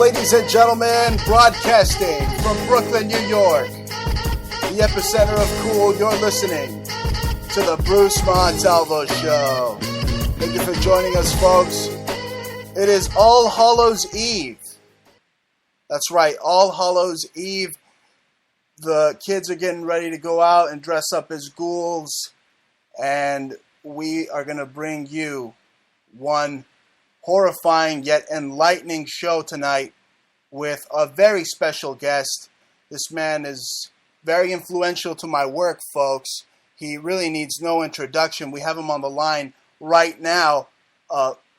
ladies and gentlemen, broadcasting from Brooklyn, New York, the epicenter of cool, you're listening to the Bruce Montalvo Show. Thank you for joining us, folks. It is All Hallows Eve. That's right, All Hallows Eve. The kids are getting ready to go out and dress up as ghouls, and we are going to bring you one horrifying yet enlightening show tonight with a very special guest. This man is very influential to my work, folks. He really needs no introduction. We have him on the line right now.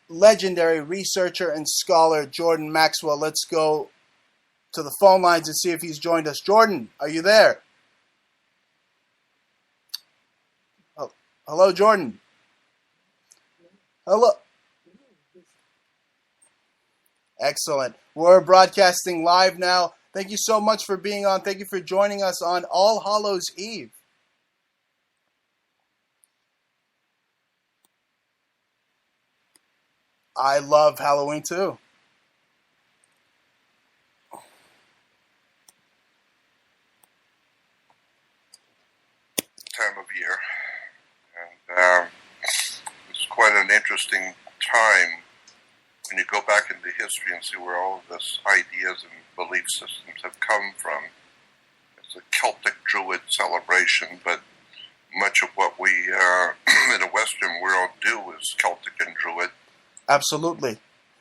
Legendary researcher and scholar Jordan Maxwell. Let's go to the phone lines and see if he's joined us. Jordan, are you there? Oh, hello, Jordan. Hello. Excellent. We're broadcasting live now. Thank you so much for being on. Thank you for joining us on All Hallows Eve. I love Halloween too. Time of year, and it's quite an interesting time when you go back into history and see where all of this ideas and belief systems have come from. It's a Celtic Druid celebration, but much of what we in the Western world do is Celtic and Druid. Absolutely.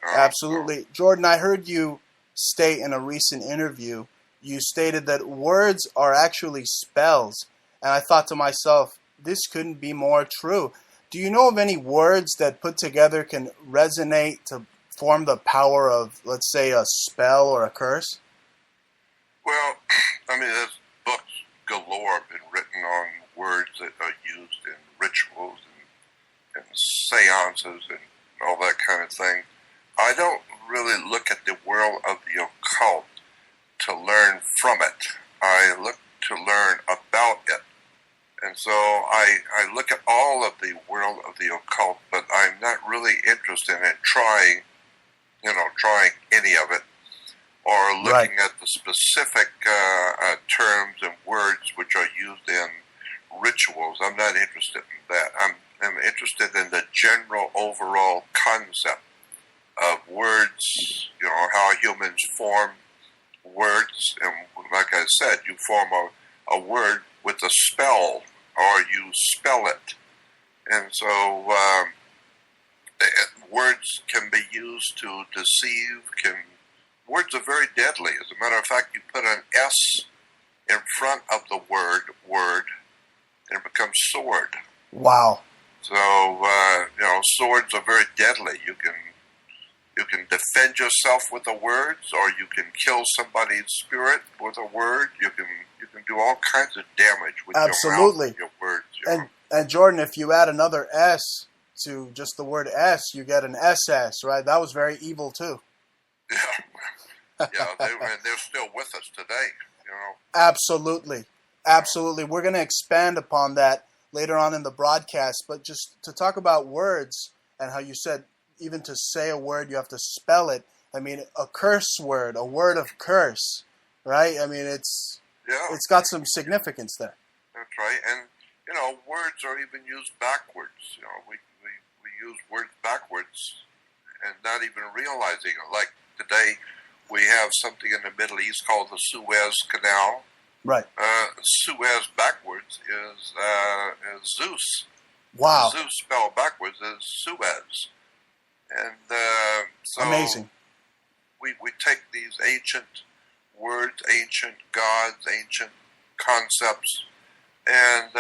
Absolutely. Jordan, I heard you state in a recent interview, you stated that words are actually spells. And I thought to myself, this couldn't be more true. Do you know of any words that put together can resonate to form the power of, let's say, a spell or a curse? Well, I mean, there's books galore been written on words that are used in rituals and seances and all that kind of thing. I don't really look at the world of the occult to learn from it. I look to learn about it. And so I look at all of the world of the occult, but I'm not really interested in trying any of it, or looking at the specific terms and words which are used in rituals. I'm not interested in that. I'm interested in the general overall concept of words, how humans form words. And like I said, you form a word with a spell, or you spell it. And so words can be used to deceive. Words are very deadly. As a matter of fact, you put an S in front of the word, and it becomes sword. Wow. So, swords are very deadly. You can defend yourself with the words, or you can kill somebody's spirit with a word. You can do all kinds of damage with Absolutely. your words. And Jordan, if you add another S to just the word S, you get an SS, right? That was very evil too. Yeah, they're still with us today. Absolutely. We're going to expand upon that later on in the broadcast, but just to talk about words and how you said even to say a word you have to spell it. I mean, a curse word, a word of curse, right? I mean, it's got some significance there. That's right, and words are even used backwards. We use words backwards and not even realizing it. Like today, we have something in the Middle East called the Suez Canal. Right. Suez backwards is Zeus. Wow. Zeus spelled backwards is Suez. And so amazing. We take these ancient words, ancient gods, ancient concepts, and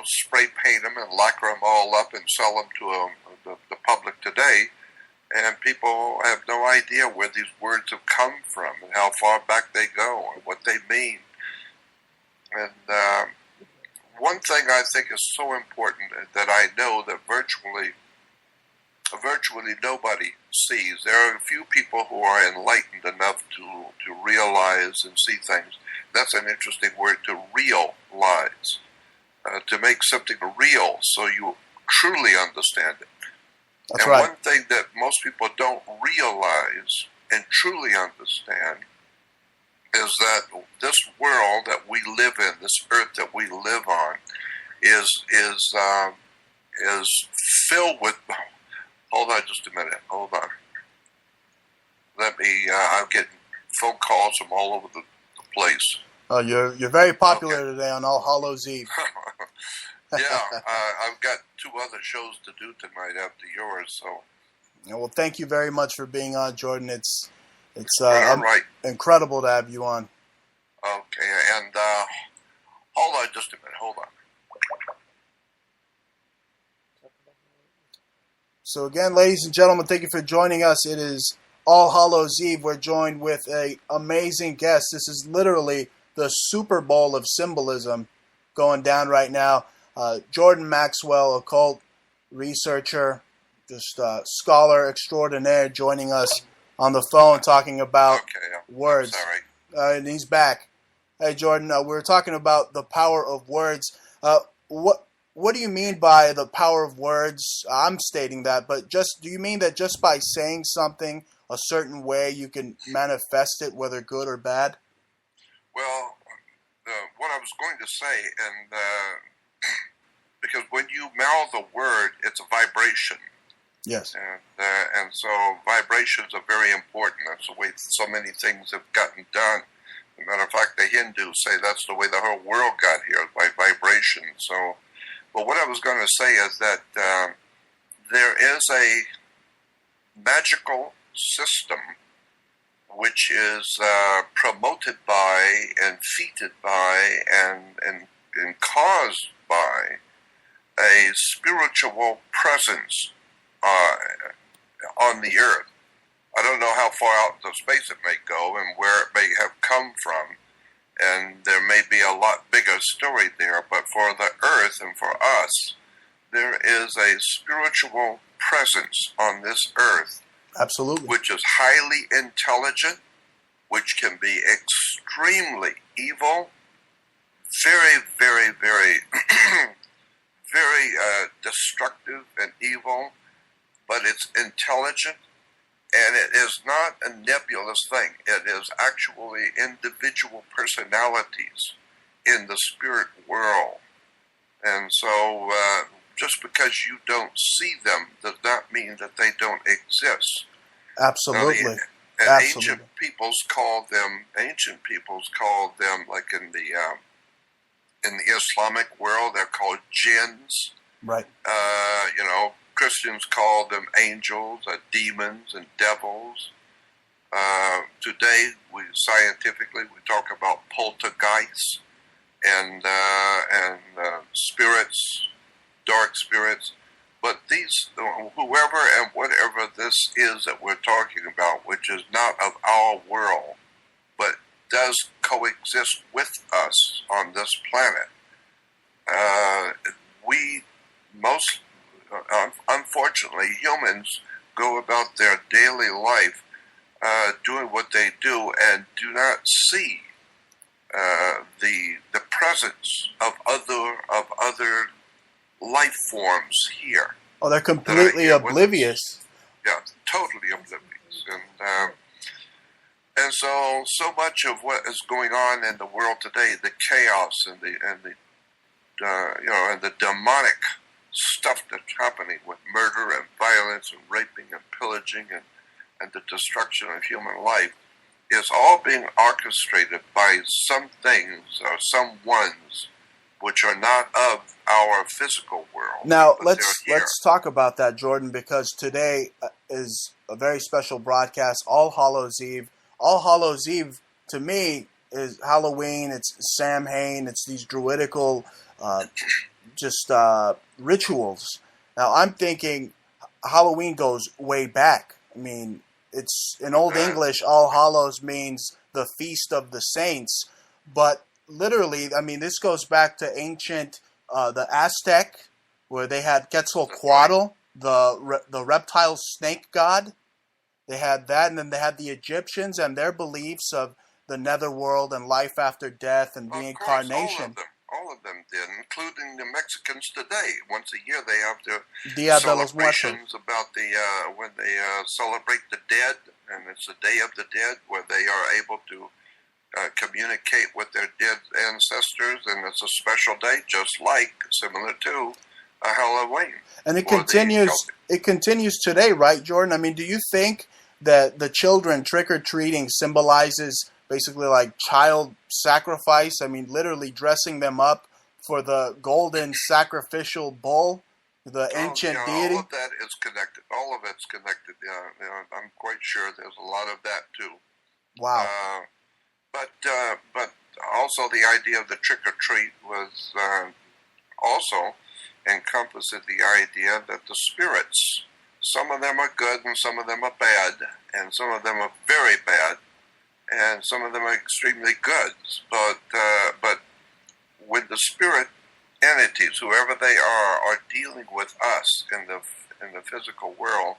spray paint them and lacquer them all up and sell them to the public today. And people have no idea where these words have come from and how far back they go or what they mean. And one thing I think is so important that I know that virtually nobody sees. There are a few people who are enlightened enough to realize and see things. That's an interesting word, to realize. To make something real so you truly understand it. That's and right. one thing that most people don't realize and truly understand is that this world that we live in, this earth that we live on, is filled with. Hold on, just a minute. Hold on. I'm getting phone calls from all over the place. Oh, you're very popular today on All Hallows Eve. Yeah, I've got 2 other shows to do tonight after yours. So. Yeah, well, thank you very much for being on, Jordan. It's right. incredible to have you on. Okay, and hold on just a minute. Hold on. So again, ladies and gentlemen, thank you for joining us. It is All Hallows Eve. We're joined with an amazing guest. This is literally the Super Bowl of symbolism going down right now. Jordan Maxwell, occult researcher, just scholar extraordinaire, joining us on the phone talking about words. Sorry. And he's back. Hey, Jordan, we were talking about the power of words. What do you mean by the power of words? I'm stating that, but do you mean that just by saying something a certain way you can manifest it, whether good or bad? Well, what I was going to say, and because when you mouth a word, it's a vibration. Yes. And so vibrations are very important. That's the way so many things have gotten done. As a matter of fact, the Hindus say that's the way the whole world got here, by vibration. So, but what I was going to say is that there is a magical system which is promoted by and feted by and caused by a spiritual presence on the earth. I don't know how far out into space it may go and where it may have come from, and there may be a lot bigger story there, but for the earth and for us, there is a spiritual presence on this earth. Absolutely. Which is highly intelligent, which can be extremely evil, very, very, very, very destructive and evil, but it's intelligent, and it is not a nebulous thing. It is actually individual personalities in the spirit world. And so just because you don't see them does not mean that they don't exist. Absolutely. And ancient peoples called them, like in the Islamic world, they're called jinns. Right. Christians call them angels, demons, and devils. Today, scientifically, we talk about poltergeists and spirits, dark spirits. But these, whoever and whatever this is that we're talking about, which is not of our world, but does coexist with us on this planet, unfortunately, humans go about their daily life doing what they do and do not see the presence of other life forms here. Oh, they're completely oblivious. Yeah, totally oblivious. And so much of what is going on in the world today, the chaos and the demonic stuff that's happening with murder and violence and raping and pillaging and the destruction of human life, is all being orchestrated by some things or some ones which are not of our physical world. Now, let's talk about that, Jordan, because today is a very special broadcast, All Hallows Eve. All Hallows Eve, to me, is Halloween. It's Samhain. It's these druidical rituals. Now, I'm thinking Halloween goes way back. I mean, it's in Old English, All Hallows means the Feast of the Saints, but literally, I mean, this goes back to ancient, the Aztec, where they had Quetzalcoatl, the reptile snake god. They had that, and then they had the Egyptians and their beliefs of the netherworld and life after death and reincarnation. All of them did, including the Mexicans today. Once a year, they have their Dia de los celebrations about when they celebrate the dead and it's the Day of the Dead, where they are able to communicate with their dead ancestors, and it's a special day, just like, similar to Halloween. And it continues. It continues today, right, Jordan? I mean, do you think that the children trick-or-treating symbolizes basically like child sacrifice? I mean, literally dressing them up for the golden sacrificial bull, the ancient deity? All of that is connected. All of it's connected. I'm quite sure there's a lot of that too. Wow. But also the idea of the trick-or-treat was also encompasses the idea that the spirits, some of them are good and some of them are bad, and some of them are very bad, and some of them are extremely good. But when the spirit entities, whoever they are dealing with us in the physical world,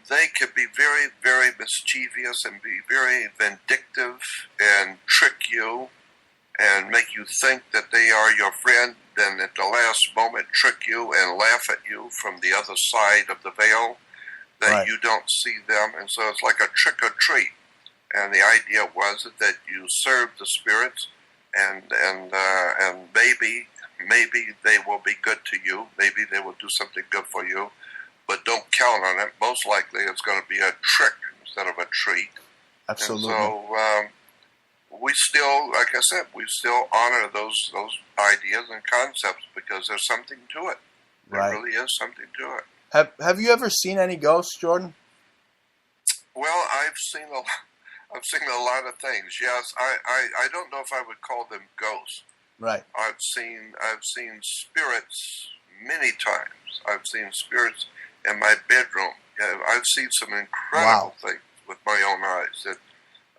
they can be very, very mischievous and be very vindictive and trick you and make you think that they are your friend, then at the last moment trick you and laugh at you from the other side of the veil, that right. You don't see them. And so it's like a trick-or-treat. And the idea was that you serve the spirits, and maybe they will be good to you. Maybe they will do something good for you. But don't count on it. Most likely it's going to be a trick instead of a treat. Absolutely. And so we still, like I said, we still honor those ideas and concepts because there's something to it. There right. really is something to it. Have you ever seen any ghosts, Jordan? Well, I've seen a lot of things. Yes, I don't know if I would call them ghosts. Right. I've seen spirits many times. I've seen spirits in my bedroom. I've seen some incredible things with my own eyes that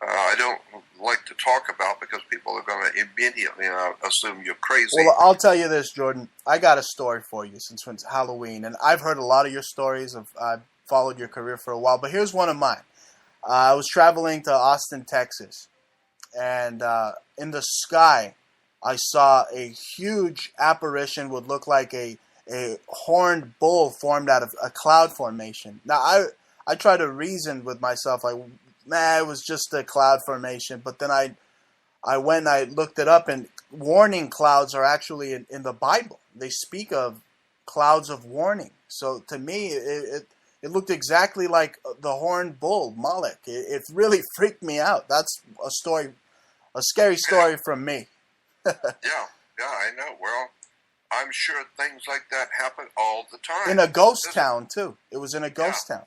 I don't like to talk about because people are going to immediately assume you're crazy. Well, I'll tell you this, Jordan. I got a story for you since it's Halloween, and I've heard a lot of your stories. I've followed your career for a while, but here's one of mine. I was traveling to Austin, Texas, and in the sky, I saw a huge apparition, would look like a horned bull formed out of a cloud formation. Now, I try to reason with myself, like, it was just a cloud formation. But then I went and I looked it up, and warning clouds are actually in the Bible. They speak of clouds of warning. So to me, it looked exactly like the horned bull, Moloch. It really freaked me out. That's a scary story from me. Yeah, I know. Well, I'm sure things like that happen all the time. In a ghost town, too. It was in a ghost town.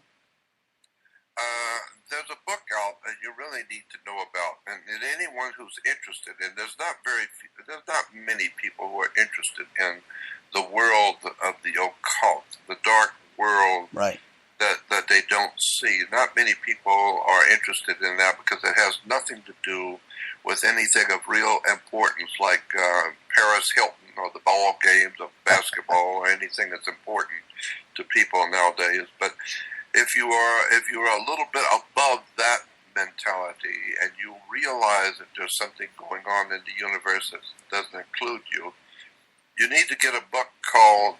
There's a book out that you really need to know about, and anyone who's interested, and there's not many people who are interested in the world of the occult, the dark world, right, that they don't see. Not many people are interested in that because it has nothing to do with anything of real importance, like Paris Hilton or the ball games of basketball or anything that's important to people nowadays. But if you are a little bit above that mentality and you realize that there's something going on in the universe that doesn't include you, you need to get a book called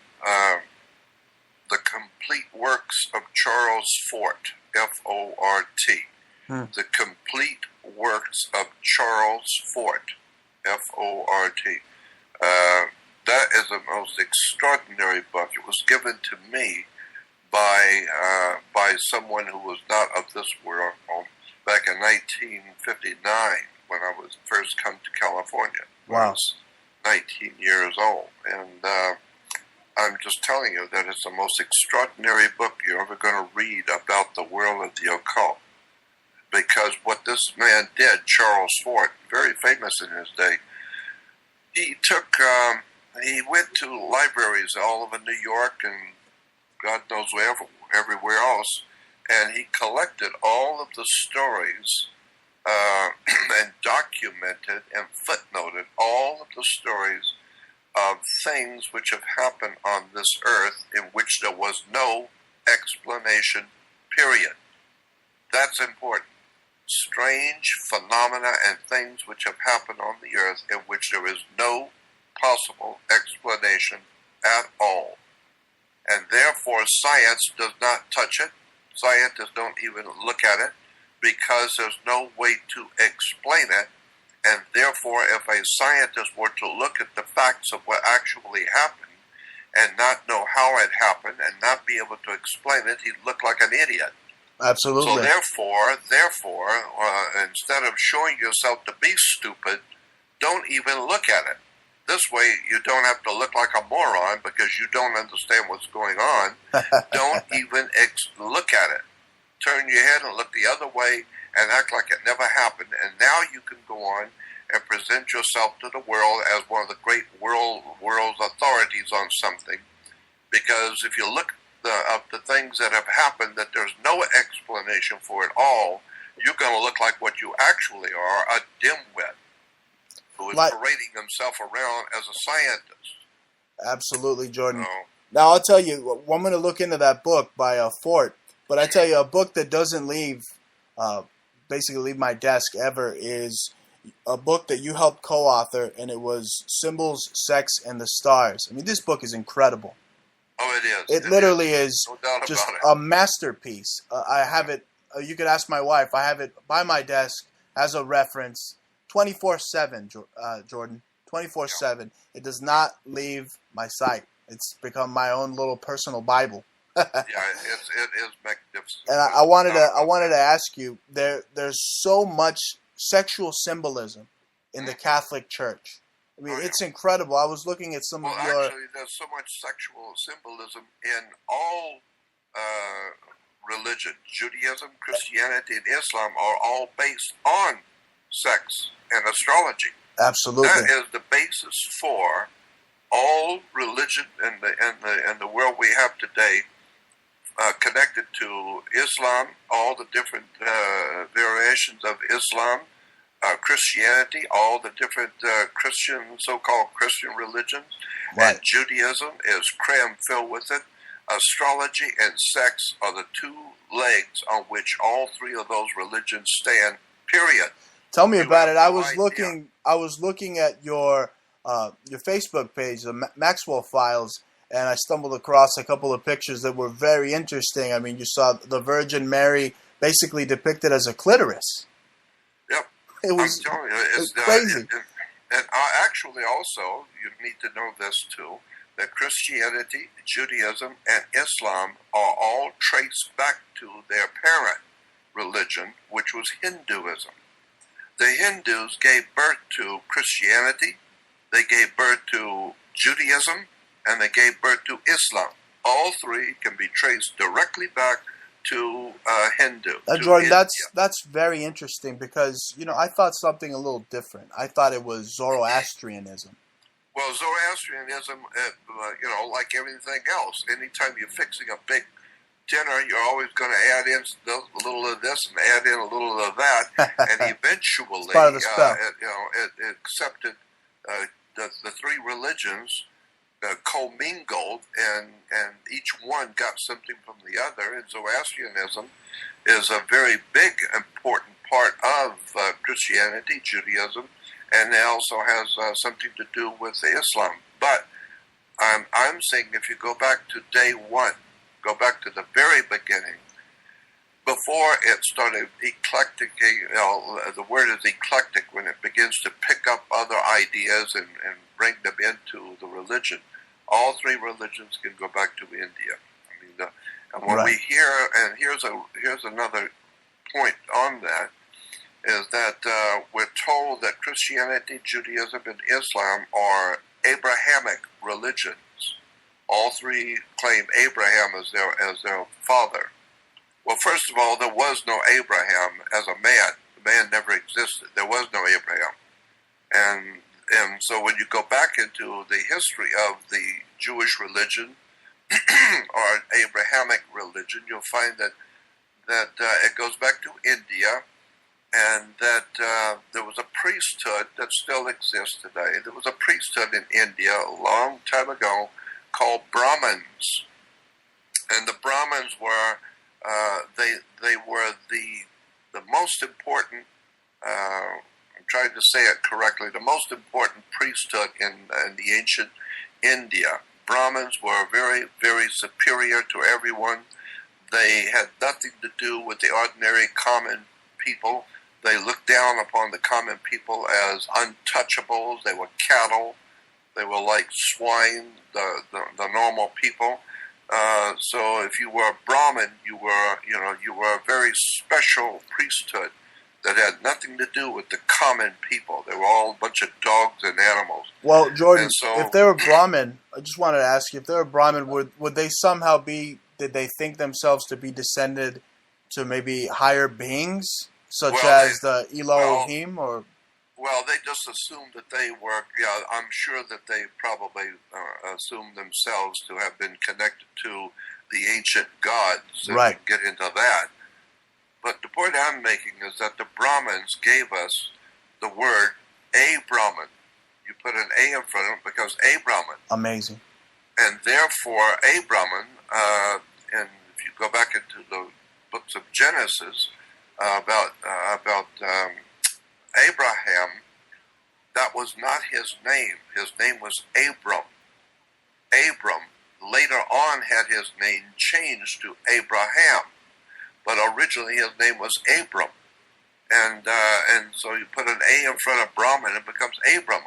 The Complete Works of Charles Fort, F-O-R-T. The Complete Works of Charles Fort, F-O-R-T. That is a most extraordinary book. It was given to me by someone who was not of this world back in 1959 when I was first come to California. Wow. I was 19 years old. And I'm just telling you that it's the most extraordinary book you're ever going to read about the world of the occult. Because what this man did, Charles Fort, very famous in his day, he went to libraries all over New York and God knows everywhere else, and he collected all of the stories and documented and footnoted all of the stories of things which have happened on this earth in which there was no explanation, period. That's important. Strange phenomena and things which have happened on the earth in which there is no possible explanation at all. And therefore science does not touch it, scientists don't even look at it because there's no way to explain it. And therefore, if a scientist were to look at the facts of what actually happened and not know how it happened and not be able to explain it, he'd look like an idiot. Absolutely. So therefore, instead of showing yourself to be stupid, don't even look at it. This way, you don't have to look like a moron because you don't understand what's going on. Don't even look at it. Turn your head and look the other way and act like it never happened. And now you can go on and present yourself to the world as one of the great world's authorities on something. Because if you look at the things that have happened, that there's no explanation for it all, you're going to look like what you actually are, a dimwit who is parading himself around as a scientist. Absolutely, Jordan. Now, I'll tell you, I'm going to look into that book by Fort, but I tell you, a book that doesn't basically leave my desk ever is a book that you helped co-author, and it was Symbols, Sex, and the Stars. I mean, this book is incredible. Oh, it is. It literally is no doubt just about it. A masterpiece. I have it, you could ask my wife, I have it by my desk as a reference 24/7, Jordan. 24/7. It does not leave my sight. It's become my own little personal Bible. Yeah, it is magnificent. And I wanted to ask you, there's so much sexual symbolism in the Catholic Church. I mean, it's incredible. I was looking at some of your... Actually, there's so much sexual symbolism in all religion. Judaism, Christianity, and Islam are all based on sex and astrology. Absolutely. That is the basis for all religion in the world we have today, connected to Islam, all the different variations of Islam, Christianity, all the different so-called Christian religions, right. And Judaism is crammed filled with it. Astrology and sex are the two legs on which all three of those religions stand, period. Tell me about it. I was looking at your Facebook page, the Maxwell files, and I stumbled across a couple of pictures that were very interesting. I mean, you saw the Virgin Mary basically depicted as a clitoris. Yep. It was, I'm telling you, it's crazy. And actually also, you need to know this too, that Christianity, Judaism, and Islam are all traced back to their parent religion, which was Hinduism. The Hindus gave birth to Christianity, they gave birth to Judaism, and they gave birth to Islam. All three can be traced directly back to Hindu. Jordan, that's very interesting because, I thought something a little different. I thought it was Zoroastrianism. Well, Zoroastrianism, like everything else, anytime you're fixing a big dinner, you're always going to add in a little of this and add in a little of that, and eventually, part of the spell. It accepted the three religions commingled, and each one got something from the other. And Zoroastrianism is a very big, important part of Christianity, Judaism, and it also has something to do with Islam. But I'm saying if you go back to day one, go back to the very beginning, before it started eclectic, the word is eclectic when it begins to pick up other ideas and bring them into the religion. All three religions can go back to India. I mean, and when we hear, and here's another point on that, is that we're told that Christianity, Judaism, and Islam are Abrahamic religions. All three claim Abraham as their father. Well, first of all, there was no Abraham as a man. The man never existed. There was no Abraham. And so when you go back into the history of the Jewish religion or Abrahamic religion, you'll find that it goes back to India, and that there was a priesthood that still exists today. There was a priesthood in India a long time ago called Brahmins. And the Brahmins were they were the most important, I'm trying to say it correctly, the most important priesthood in the ancient India. Brahmins were very, very superior to everyone. They had nothing to do with the ordinary common people. They looked down upon the common people as untouchables. They were cattle. They were like swine, the normal people. So if you were a Brahmin, you were a very special priesthood that had nothing to do with the common people. They were all a bunch of dogs and animals. Well, Jordan, So, if they were Brahmin, I just wanted to ask you, if they were Brahmin, would they somehow be, did they think themselves to be descended to maybe higher beings, such as the Elohim, or? Well, they just assumed that they were, I'm sure that they probably assumed themselves to have been connected to the ancient gods. Right. And get into that. But the point I'm making is that the Brahmins gave us the word a Brahmin. You put an A in front of it because a Brahmin. Amazing. And therefore, a Brahmin, and if you go back into the books of Genesis about Abraham, that was not his name. His name was Abram. Abram later on had his name changed to Abraham, but originally his name was Abram. And so you put an A in front of Brahman, it becomes Abram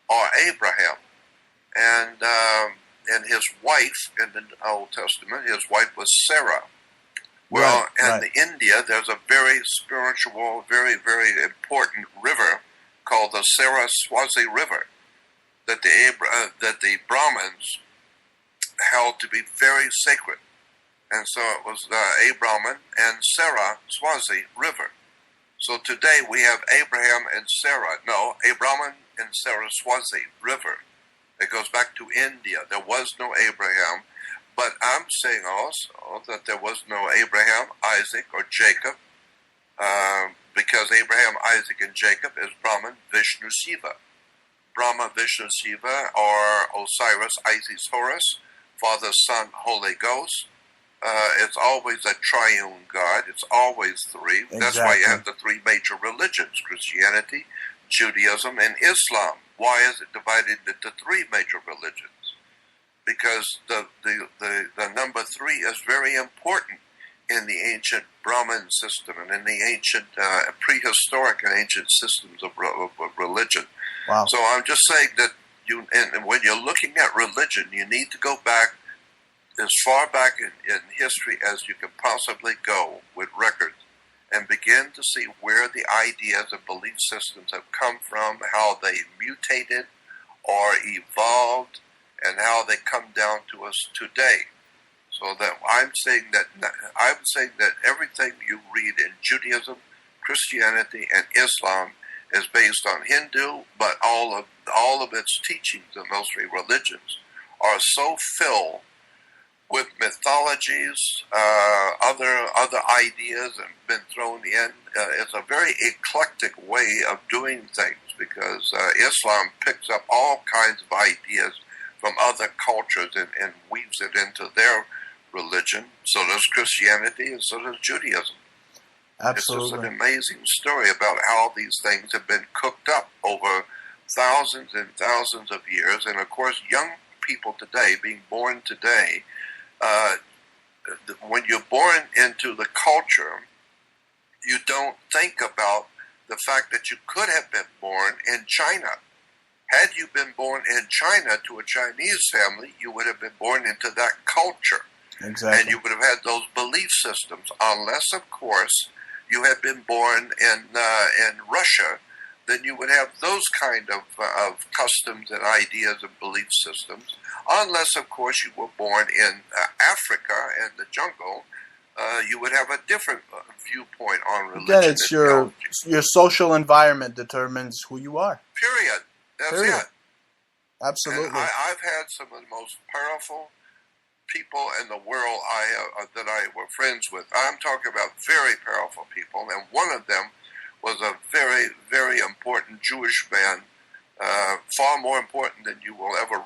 or Abraham. And his wife in the Old Testament, his wife was Sarah. Well, in India, there's a very spiritual, very, very important river called the Saraswati River that the Brahmins held to be very sacred. And so it was a Brahmin and Saraswati River. So today we have Abraham and Sarah. No, a Brahmin and Saraswati River. It goes back to India. There was no Abraham. But I'm saying also that there was no Abraham, Isaac, or Jacob, because Abraham, Isaac, and Jacob is Brahman, Vishnu, Shiva. Brahma, Vishnu, Shiva, or Osiris, Isis, Horus, Father, Son, Holy Ghost. It's always a triune God. It's always three. Exactly. That's why you have the three major religions, Christianity, Judaism, and Islam. Why is it divided into three major religions? Because the number three is very important in the ancient Brahmin system and in the ancient prehistoric and ancient systems of religion. Wow. So I'm just saying that and when you're looking at religion, you need to go back as far back in history as you can possibly go with records and begin to see where the ideas and belief systems have come from, how they mutated or evolved, and how they come down to us today. So that I'm saying that everything you read in Judaism, Christianity, and Islam is based on Hindu, but all of its teachings in those three religions are so filled with mythologies, other ideas, and been thrown in. It's a very eclectic way of doing things because Islam picks up all kinds of ideas from other cultures and weaves it into their religion. So does Christianity and so does Judaism. Absolutely. It's just an amazing story about how these things have been cooked up over thousands and thousands of years. And of course, young people today, being born today, when you're born into the culture, you don't think about the fact that you could have been born in China. Had you been born in China to a Chinese family, you would have been born into that culture. Exactly. And you would have had those belief systems, unless, of course, you had been born in Russia, then you would have those kind of customs and ideas and belief systems. Unless, of course, you were born in Africa and the jungle, you would have a different viewpoint on religion. Again, it's your social environment determines who you are. Period. That's it. Absolutely. And I've had some of the most powerful people in the world that I were friends with. I'm talking about very powerful people, and one of them was a very, very important Jewish man, far more important than you will ever,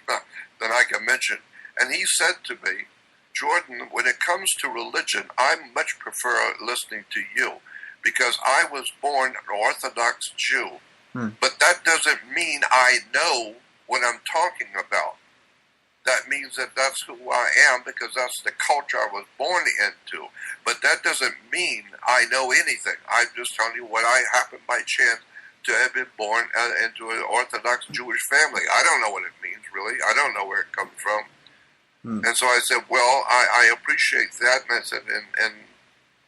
than I can mention. And he said to me, Jordan, when it comes to religion, I much prefer listening to you because I was born an Orthodox Jew. But that doesn't mean I know what I'm talking about. that means that that's who I am because that's the culture I was born into. But that doesn't mean I know anything. I'm just telling you what I happened by chance to have been born into an Orthodox Jewish family. I don't know what it means, really. I don't know where it comes from. And so I said, well, I appreciate that. And I said, and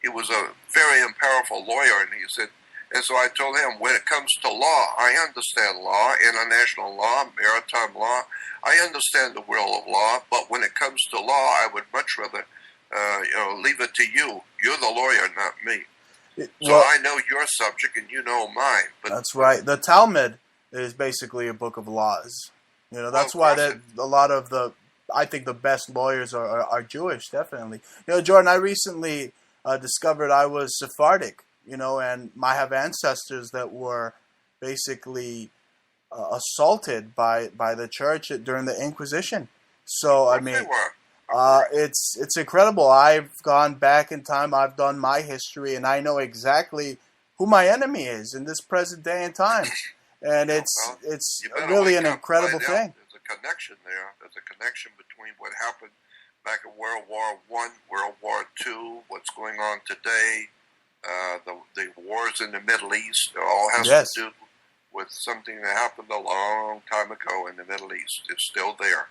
he was a very powerful lawyer. And he said, and so I told him, when it comes to law, I understand law, international law, maritime law. I understand the world of law, but when it comes to law, I would much rather, leave it to you. You're the lawyer, not me. So I know your subject and you know mine. But that's right. The Talmud is basically a book of laws. That's why a lot of I think the best lawyers are Jewish, definitely. Jordan, I recently discovered I was Sephardic, and I have ancestors that were basically assaulted by the church during the Inquisition. So, I mean, it's incredible. I've gone back in time. I've done my history, and I know exactly who my enemy is in this present day and time. And it's really an incredible thing. There's a connection there. There's a connection between what happened back in World War I, World War II, what's going on today, the wars in the Middle East. It all has to do with something that happened a long time ago in the Middle East. It's still there.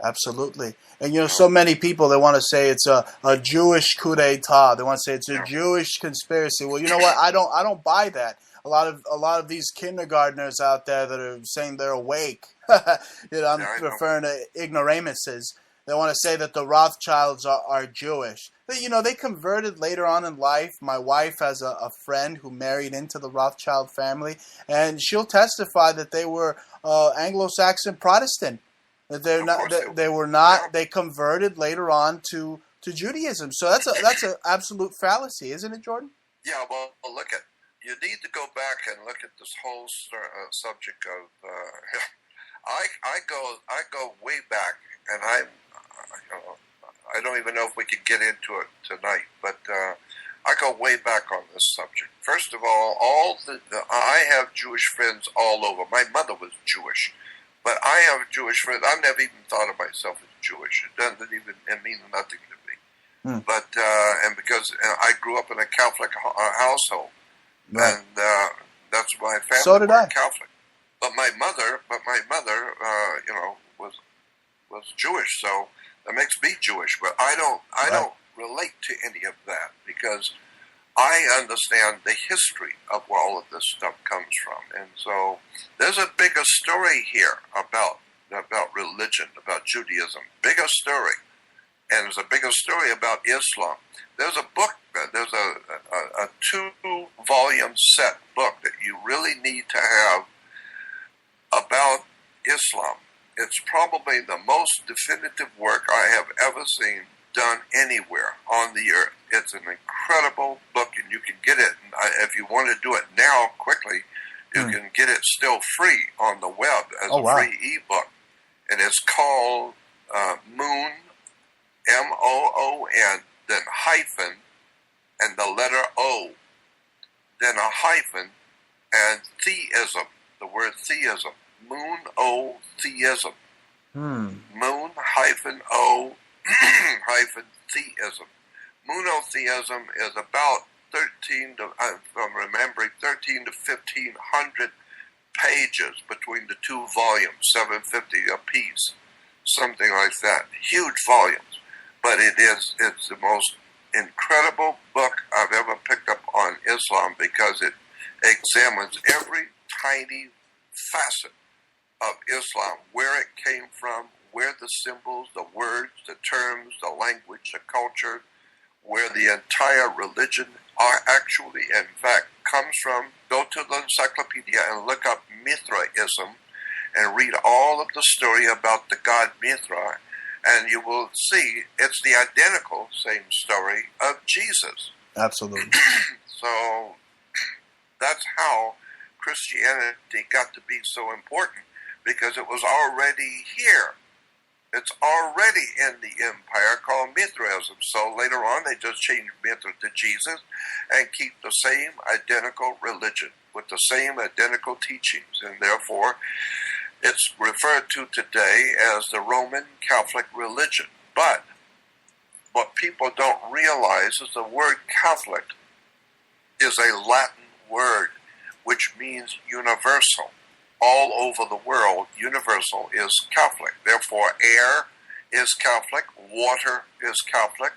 Absolutely. And so many people, they want to say it's a Jewish coup d'etat. They want to say it's a Jewish conspiracy. Well, you know what? I don't buy that. A lot of these kindergartners out there that are saying they're awake. I'm referring to ignoramuses. They want to say that the Rothschilds are Jewish. They converted later on in life. My wife has a friend who married into the Rothschild family, and she'll testify that they were Anglo-Saxon Protestant. That they were not. They converted later on to Judaism. So that's an absolute fallacy, isn't it, Jordan? Yeah. Well, look at. You need to go back and look at this whole subject of. I go way back, and I don't even know if we can get into it tonight, but I go way back on this subject. First of all, I have Jewish friends all over. My mother was Jewish, but I have Jewish friends. I've never even thought of myself as Jewish. It means nothing to me. But and because I grew up in a Catholic household, and that's my family. So did I. Catholic. But my mother, was Jewish, so that makes me Jewish. But I don't relate to any of that because I understand the history of where all of this stuff comes from, and so there's a bigger story here about religion, about Judaism, bigger story, and there's a bigger story about Islam. There's a book, there's a 2-volume set book that you really need to have about Islam. It's probably the most definitive work I have ever seen done anywhere on the earth. It's an incredible book, and you can get it. If you want to do it now quickly, you can get it still free on the web as free ebook. And it's called Moon, M-O-O-N, then hyphen, and the letter O, then a hyphen, and theism, the word theism. Moon-O-theism. Moon hyphen O hyphen theism. Monotheism is about 13 to 1,500 pages between the 2 volumes, 750 apiece, something like that. Huge volumes, but it's the most incredible book I've ever picked up on Islam because it examines every tiny facet of Islam, where it came from, where the symbols, the words, the terms, the language, the culture, where the entire religion actually, in fact, comes from. Go to the encyclopedia and look up Mithraism and read all of the story about the god Mithra, and you will see it's the identical same story of Jesus. Absolutely. So that's how Christianity got to be so important, because it was already here. It's already in the empire called Mithraism. So later on, they just changed Mithra to Jesus and keep the same identical religion with the same identical teachings. And therefore, It's referred to today as the Roman Catholic religion. But what people don't realize is the word Catholic is a Latin word, which means universal. All over the world, universal is Catholic. Therefore, air is Catholic, water is Catholic,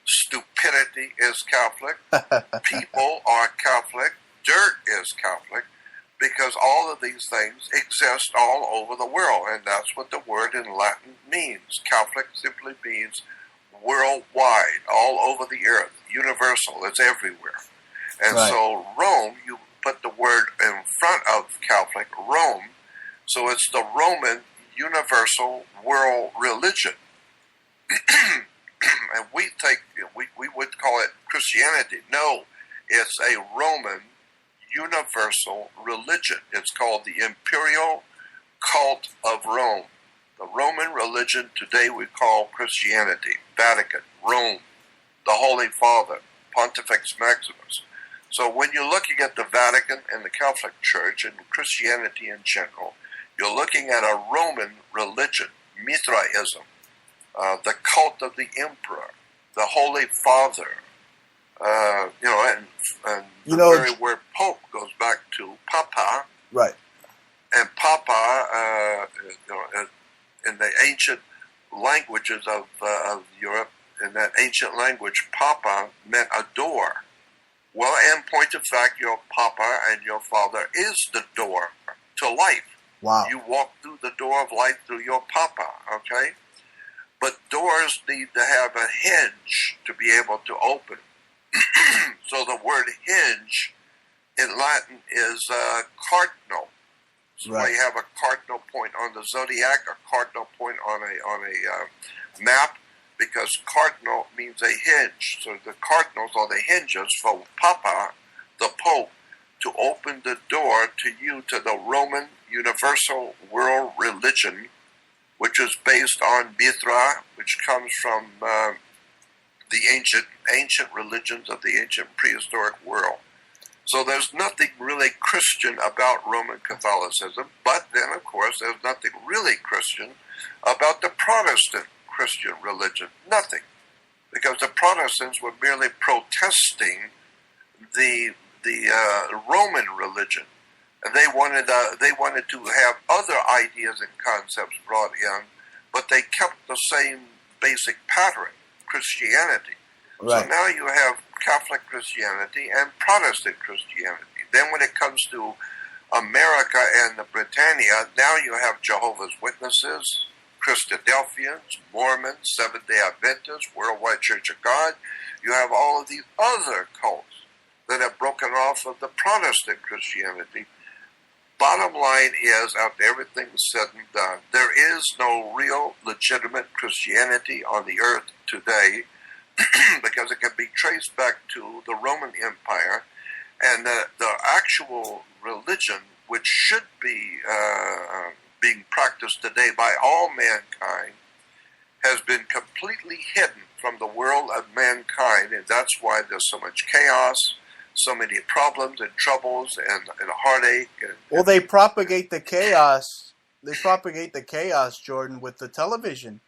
stupidity is Catholic, people are Catholic, dirt is Catholic, because all of these things exist all over the world, and that's what the word in Latin means. Catholic simply means worldwide, all over the earth, universal, it's everywhere. And Right. so Rome, you put the word in front of Catholic, Rome, so it's the Roman universal world religion. And we would call it Christianity. No, it's a Roman universal religion. It's called the Imperial Cult of Rome. The Roman religion today we call Christianity. Vatican, Rome, the Holy Father, Pontifex Maximus. So when you're looking at the Vatican and the Catholic Church and Christianity in general, you're looking at a Roman religion, Mithraism, the cult of the emperor, the Holy Father, and the very word Pope goes back to Papa. Right. And Papa, in the ancient languages of Europe, in that ancient language, Papa meant a door. Well, in point of fact, your Papa and your Father is the door to life. Wow. You walk through the door of life through your Papa, okay? But doors need to have a hinge to be able to open. So the word hinge in Latin is cardinal. So Right. you have a cardinal point on the zodiac, a cardinal point on a map, because cardinal means a hinge. So the cardinals are the hinges for Papa, the Pope, to open the door to you to the Roman universal world religion, which is based on Mithra, which comes from the ancient religions of the ancient prehistoric world. So there's nothing really Christian about Roman Catholicism, but then, of course, there's nothing really Christian about the Protestant Christian religion. Nothing. Because the Protestants were merely protesting the Roman religion. And they wanted to have other ideas and concepts brought in, but they kept the same basic pattern, Christianity. Right. So now you have Catholic Christianity and Protestant Christianity. Then when it comes to America and the Britannia, now you have Jehovah's Witnesses, Christadelphians, Mormons, Seventh-day Adventists, Worldwide Church of God. You have all of these other cults that have broken off of the Protestant Christianity. Bottom line is, after everything's said and done, there is no real legitimate Christianity on the earth today, because it can be traced back to the Roman Empire, and the actual religion, which should be being practiced today by all mankind, has been completely hidden from the world of mankind, and that's why there's so much chaos, so many problems and troubles and heartache. Well, they propagate the chaos. They propagate the chaos, Jordan, with the television.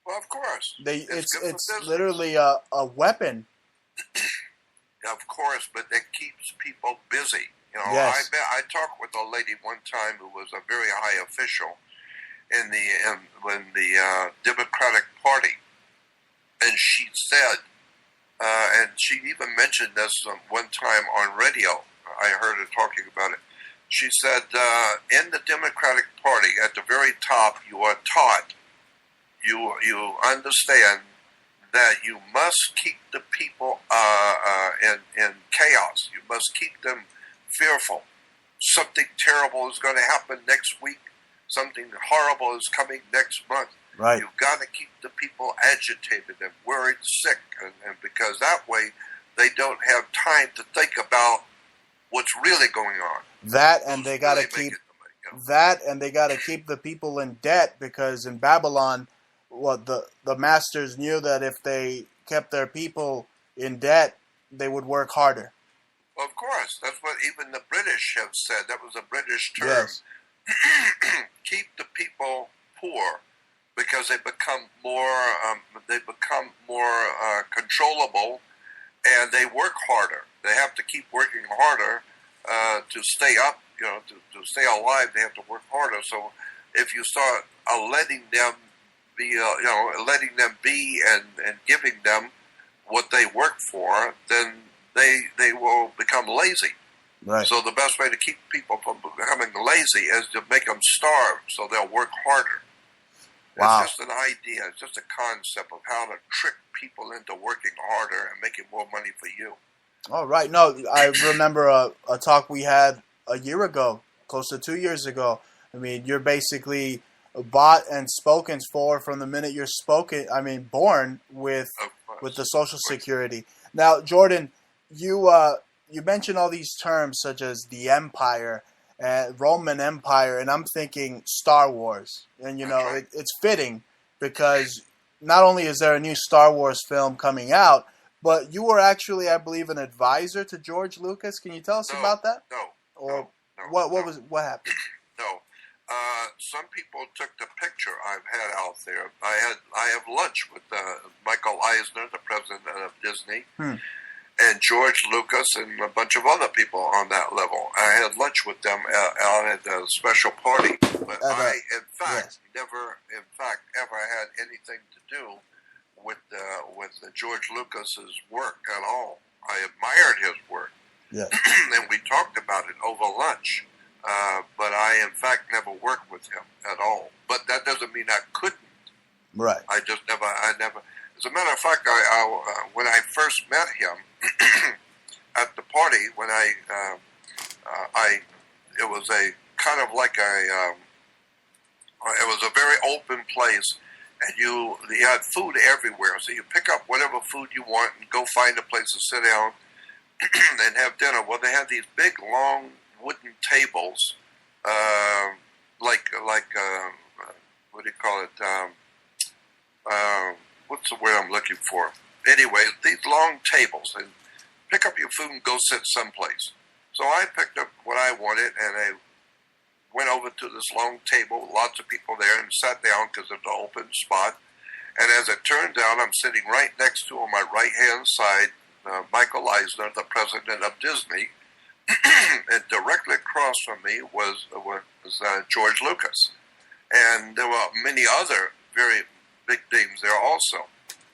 Well, of course. It's literally a weapon. Of course, but it keeps people busy. Yes. I talked with a lady one time who was a very high official in the Democratic Party, and she said, and she even mentioned this one time on radio. I heard her talking about it. She said, in the Democratic Party, at the very top, you are taught, you understand that you must keep the people in chaos. You must keep them fearful. Something terrible is going to happen next week. Something horrible is coming next month. Right. You've got to keep the people agitated and worried, sick, and because that way they don't have time to think about what's really going on. That and they got to keep the people in debt, because in Babylon, the masters knew that if they kept their people in debt, they would work harder. Well, of course, that's what even the British have said. That was a British term. Yes. keep the people poor because they become more controllable, and they work harder. They have to keep working harder to stay up, to stay alive. They have to work harder. So if you start letting them be and giving them what they work for, then they will become lazy. Right. So the best way to keep people from becoming lazy is to make them starve, so they'll work harder. Wow. It's just an idea. It's just a concept of how to trick people into working harder and making more money for you. All right. No, I remember a talk we had a year ago, close to 2 years ago. I mean, you're basically bought and spoken for from the minute you're born with the Social Security. Now, Jordan, you mentioned all these terms such as the Empire, Roman Empire, and I'm thinking Star Wars. And, it's fitting because not only is there a new Star Wars film coming out, but you were actually, I believe, an advisor to George Lucas. Can you tell us about that? No. What happened? No. Some people took the picture I've had out there. I have lunch with Michael Eisner, the president of Disney, and George Lucas and a bunch of other people on that level. I had lunch with them out at a special party. But I, in fact, never ever had anything to do with George Lucas's work at all. I admired his work. Yeah. And we talked about it over lunch. But I, in fact, never worked with him at all. But that doesn't mean I couldn't. Right. I never. As a matter of fact, when I first met him at the party, it was a kind of like it was a very open place, and you had food everywhere. So you pick up whatever food you want and go find a place to sit down and have dinner. Well, they had these big, long wooden tables, what do you call it? What's the word I'm looking for? Anyway, these long tables, and pick up your food and go sit someplace. So I picked up what I wanted, and I went over to this long table, lots of people there, and sat down because it's an open spot. And as it turned out, I'm sitting right next to, on my right-hand side, Michael Eisner, the president of Disney, and directly across from me was George Lucas. And there were many other very big names there also.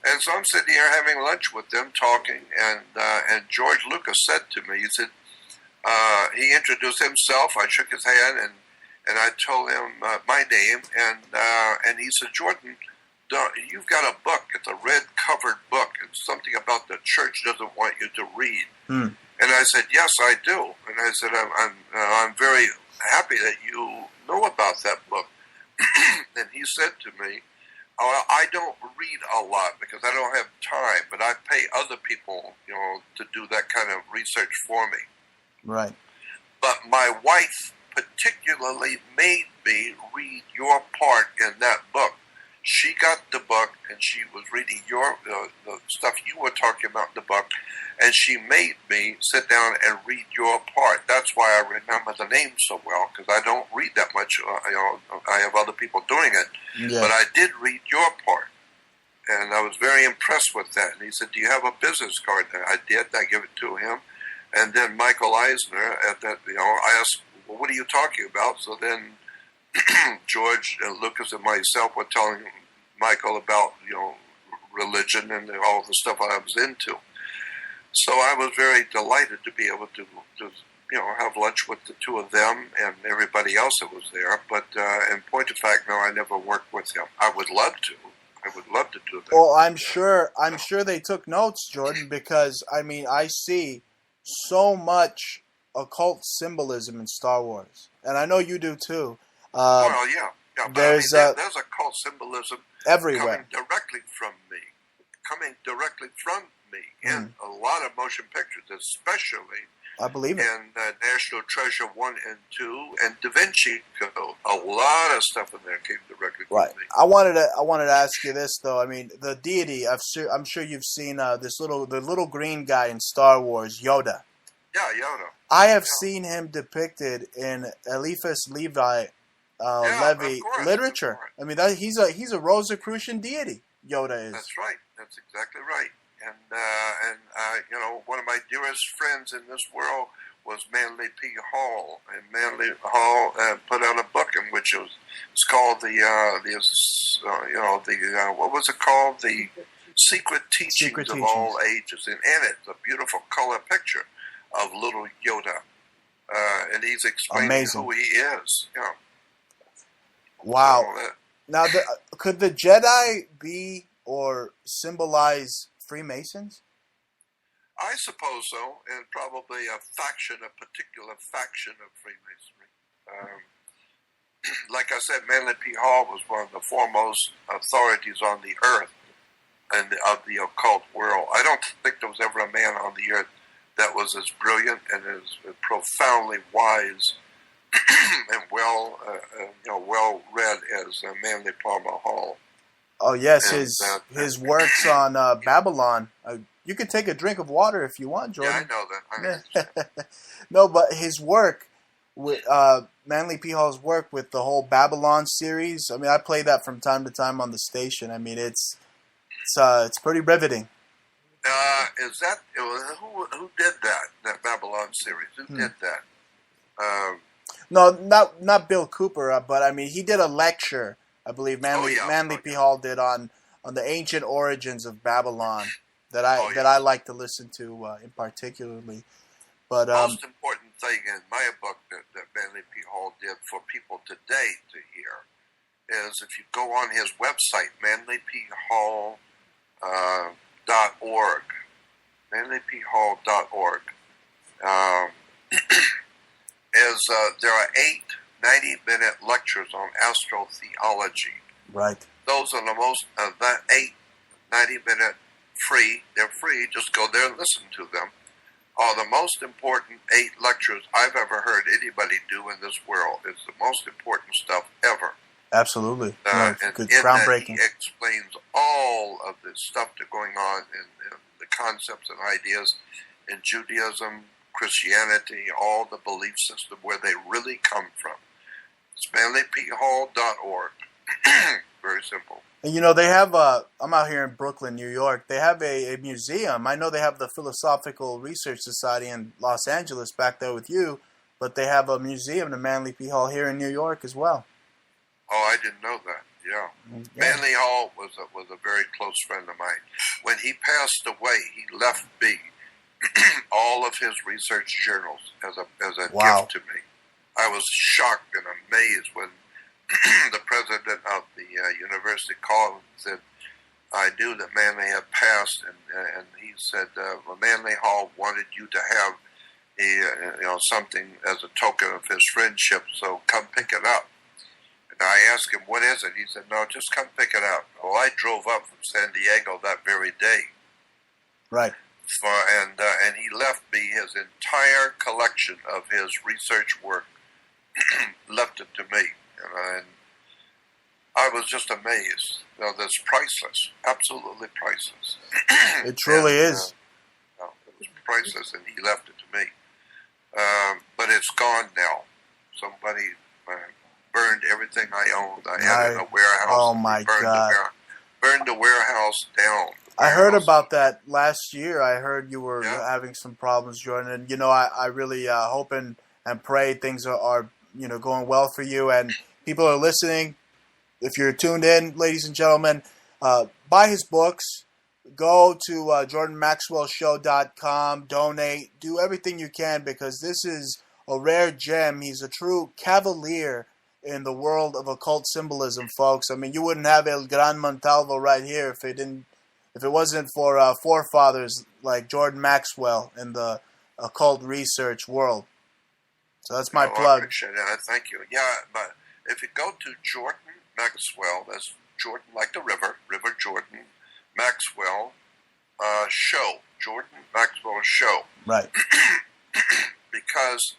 And so I'm sitting here having lunch with them, talking, and George Lucas said to me, he said, he introduced himself, I shook his hand, and I told him my name, and he said, Jordan, you've got a book, it's a red-covered book, and something about the church doesn't want you to read. And I said, yes, I do. And I said, I'm very happy that you know about that book. And he said to me, I don't read a lot because I don't have time, but I pay other people, to do that kind of research for me. Right. But my wife particularly made me read your part in that book. She got the book, and she was reading the stuff you were talking about in the book, and she made me sit down and read your part. That's why I remember the name so well, because I don't read that much. I have other people doing it. Yeah. But I did read your part, and I was very impressed with that. And he said, do you have a business card? And I did. I gave it to him. And then Michael Eisner, I asked, well, what are you talking about? So then George Lucas and myself were telling Michael about, religion and all the stuff I was into. So I was very delighted to be able to have lunch with the two of them and everybody else that was there. But in point of fact, no, I never worked with him. I would love to. I would love to do that. Well, I'm sure they took notes, Jordan, because I see so much occult symbolism in Star Wars, and I know you do too. Well, yeah. There's occult symbolism everywhere, coming directly from me in a lot of motion pictures, especially I believe it. in National Treasure 1 and 2 and Da Vinci Code. A lot of stuff in there came directly from me. I wanted to ask you this though. I mean, the deity. I'm sure you've seen the little green guy in Star Wars, Yoda. Yeah, Yoda. I have seen him depicted in Eliphas Levi levy of course, literature. of course. I mean, he's a Rosicrucian deity. Yoda is. That's right. That's exactly right. And one of my dearest friends in this world was Manly P. Hall, and Manly Hall put out a book in which it's called what was it called? The Secret Teachings of All Ages, and in it, a beautiful color picture of little Yoda, and he's explaining who he is. Yeah. Wow. So, now, could the Jedi be or symbolize Freemasons? I suppose so, and probably a particular faction of Freemasonry. Like I said, Manly P. Hall was one of the foremost authorities on the earth and of the occult world. I don't think there was ever a man on the earth that was as brilliant and as profoundly wise and well read as Manly Palmer Hall. Oh yes, and, his works on Babylon. You can take a drink of water if you want, Jordan. Yeah, I know that. No, but his work with Manly P. Hall's work with the whole Babylon series. I mean, I play that from time to time on the station. I mean, it's pretty riveting. Is that who did that Babylon series? Who did that? No, not Bill Cooper, but I mean, he did a lecture. I believe Manly P. Hall did on the ancient origins of Babylon that I like to listen to in particularly. But most important thing in my book that Manly P. Hall did for people today to hear is if you go on his website, manlyphall.org, manlyphall.org, there are 8 90-minute lectures on astrotheology. Right. Those are the most, that 8 90-minute free, they're free, just go there and listen to them, are the most important 8 lectures I've ever heard anybody do in this world. It's the most important stuff ever. Absolutely. And good, in groundbreaking. That he explains all of the stuff that's going on in the concepts and ideas in Judaism, Christianity, all the belief system, where they really come from. It's manlyphall.org. Very simple. And they have I'm out here in Brooklyn, New York. They have a museum. I know they have the Philosophical Research Society in Los Angeles back there with you, but they have a museum, the Manly P. Hall, here in New York as well. Oh, I didn't know that. Yeah. Manly Hall was a very close friend of mine. When he passed away, he left me all of his research journals as a gift to me. I was shocked and amazed when the president of the university called and said, I knew that Manly had passed, and he said, Manly Hall wanted you to have something as a token of his friendship, so come pick it up. And I asked him, what is it? He said, no, just come pick it up. Well, I drove up from San Diego that very day. Right. And he left me his entire collection of his research work, left it to me. And I was just amazed. That's priceless, absolutely priceless. It truly is. It was priceless, and he left it to me. But it's gone now. Somebody burned everything I owned. I had it in a warehouse. Oh my God! Burned the warehouse down. I heard about that last year. I heard you were having some problems, Jordan. And I really hope and pray things are going well for you, and people are listening. If you're tuned in, ladies and gentlemen, buy his books. Go to JordanMaxwellShow.com. Donate. Do everything you can, because this is a rare gem. He's a true cavalier in the world of occult symbolism, folks. I mean, you wouldn't have El Gran Montalvo right here if it wasn't for forefathers like Jordan Maxwell in the occult research world. So that's my plug. I appreciate it. Thank you. Yeah, but if you go to Jordan Maxwell, that's Jordan like the river Jordan Maxwell show, Jordan Maxwell show. Right. Because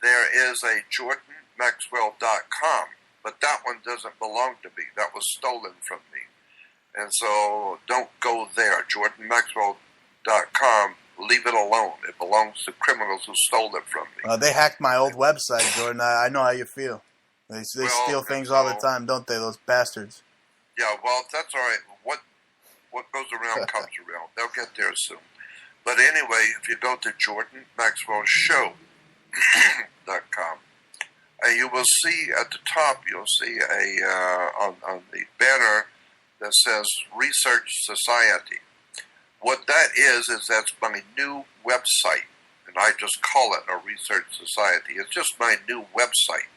there is a JordanMaxwell.com, but that one doesn't belong to me. That was stolen from me. And so don't go there. JordanMaxwell.com, leave it alone. It belongs to criminals who stole it from me. They hacked my old website, Jordan. I know how you feel. They Well, steal and things all the so, time, don't they? Those bastards. yeah, well, that's all right. What goes around comes around. They'll get there soon. But anyway, if you go to JordanMaxwellShow.com, and you will see at the top, you'll see on the banner that says Research Society. What that is that's my new website, and I just call it a Research Society. It's just my new website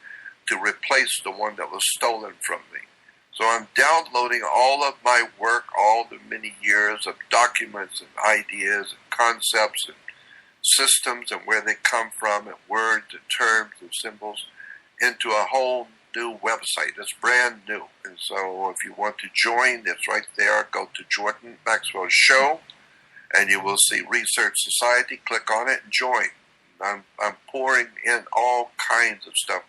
to replace the one that was stolen from me. So I'm downloading all of my work, all the many years of documents and ideas and concepts and systems and where they come from and words and terms and symbols into a whole new website. It's brand new. And so if you want to join, it's right there. Go to Jordan Maxwell Show and you will see Research Society. Click on it and join. I'm pouring in all kinds of stuff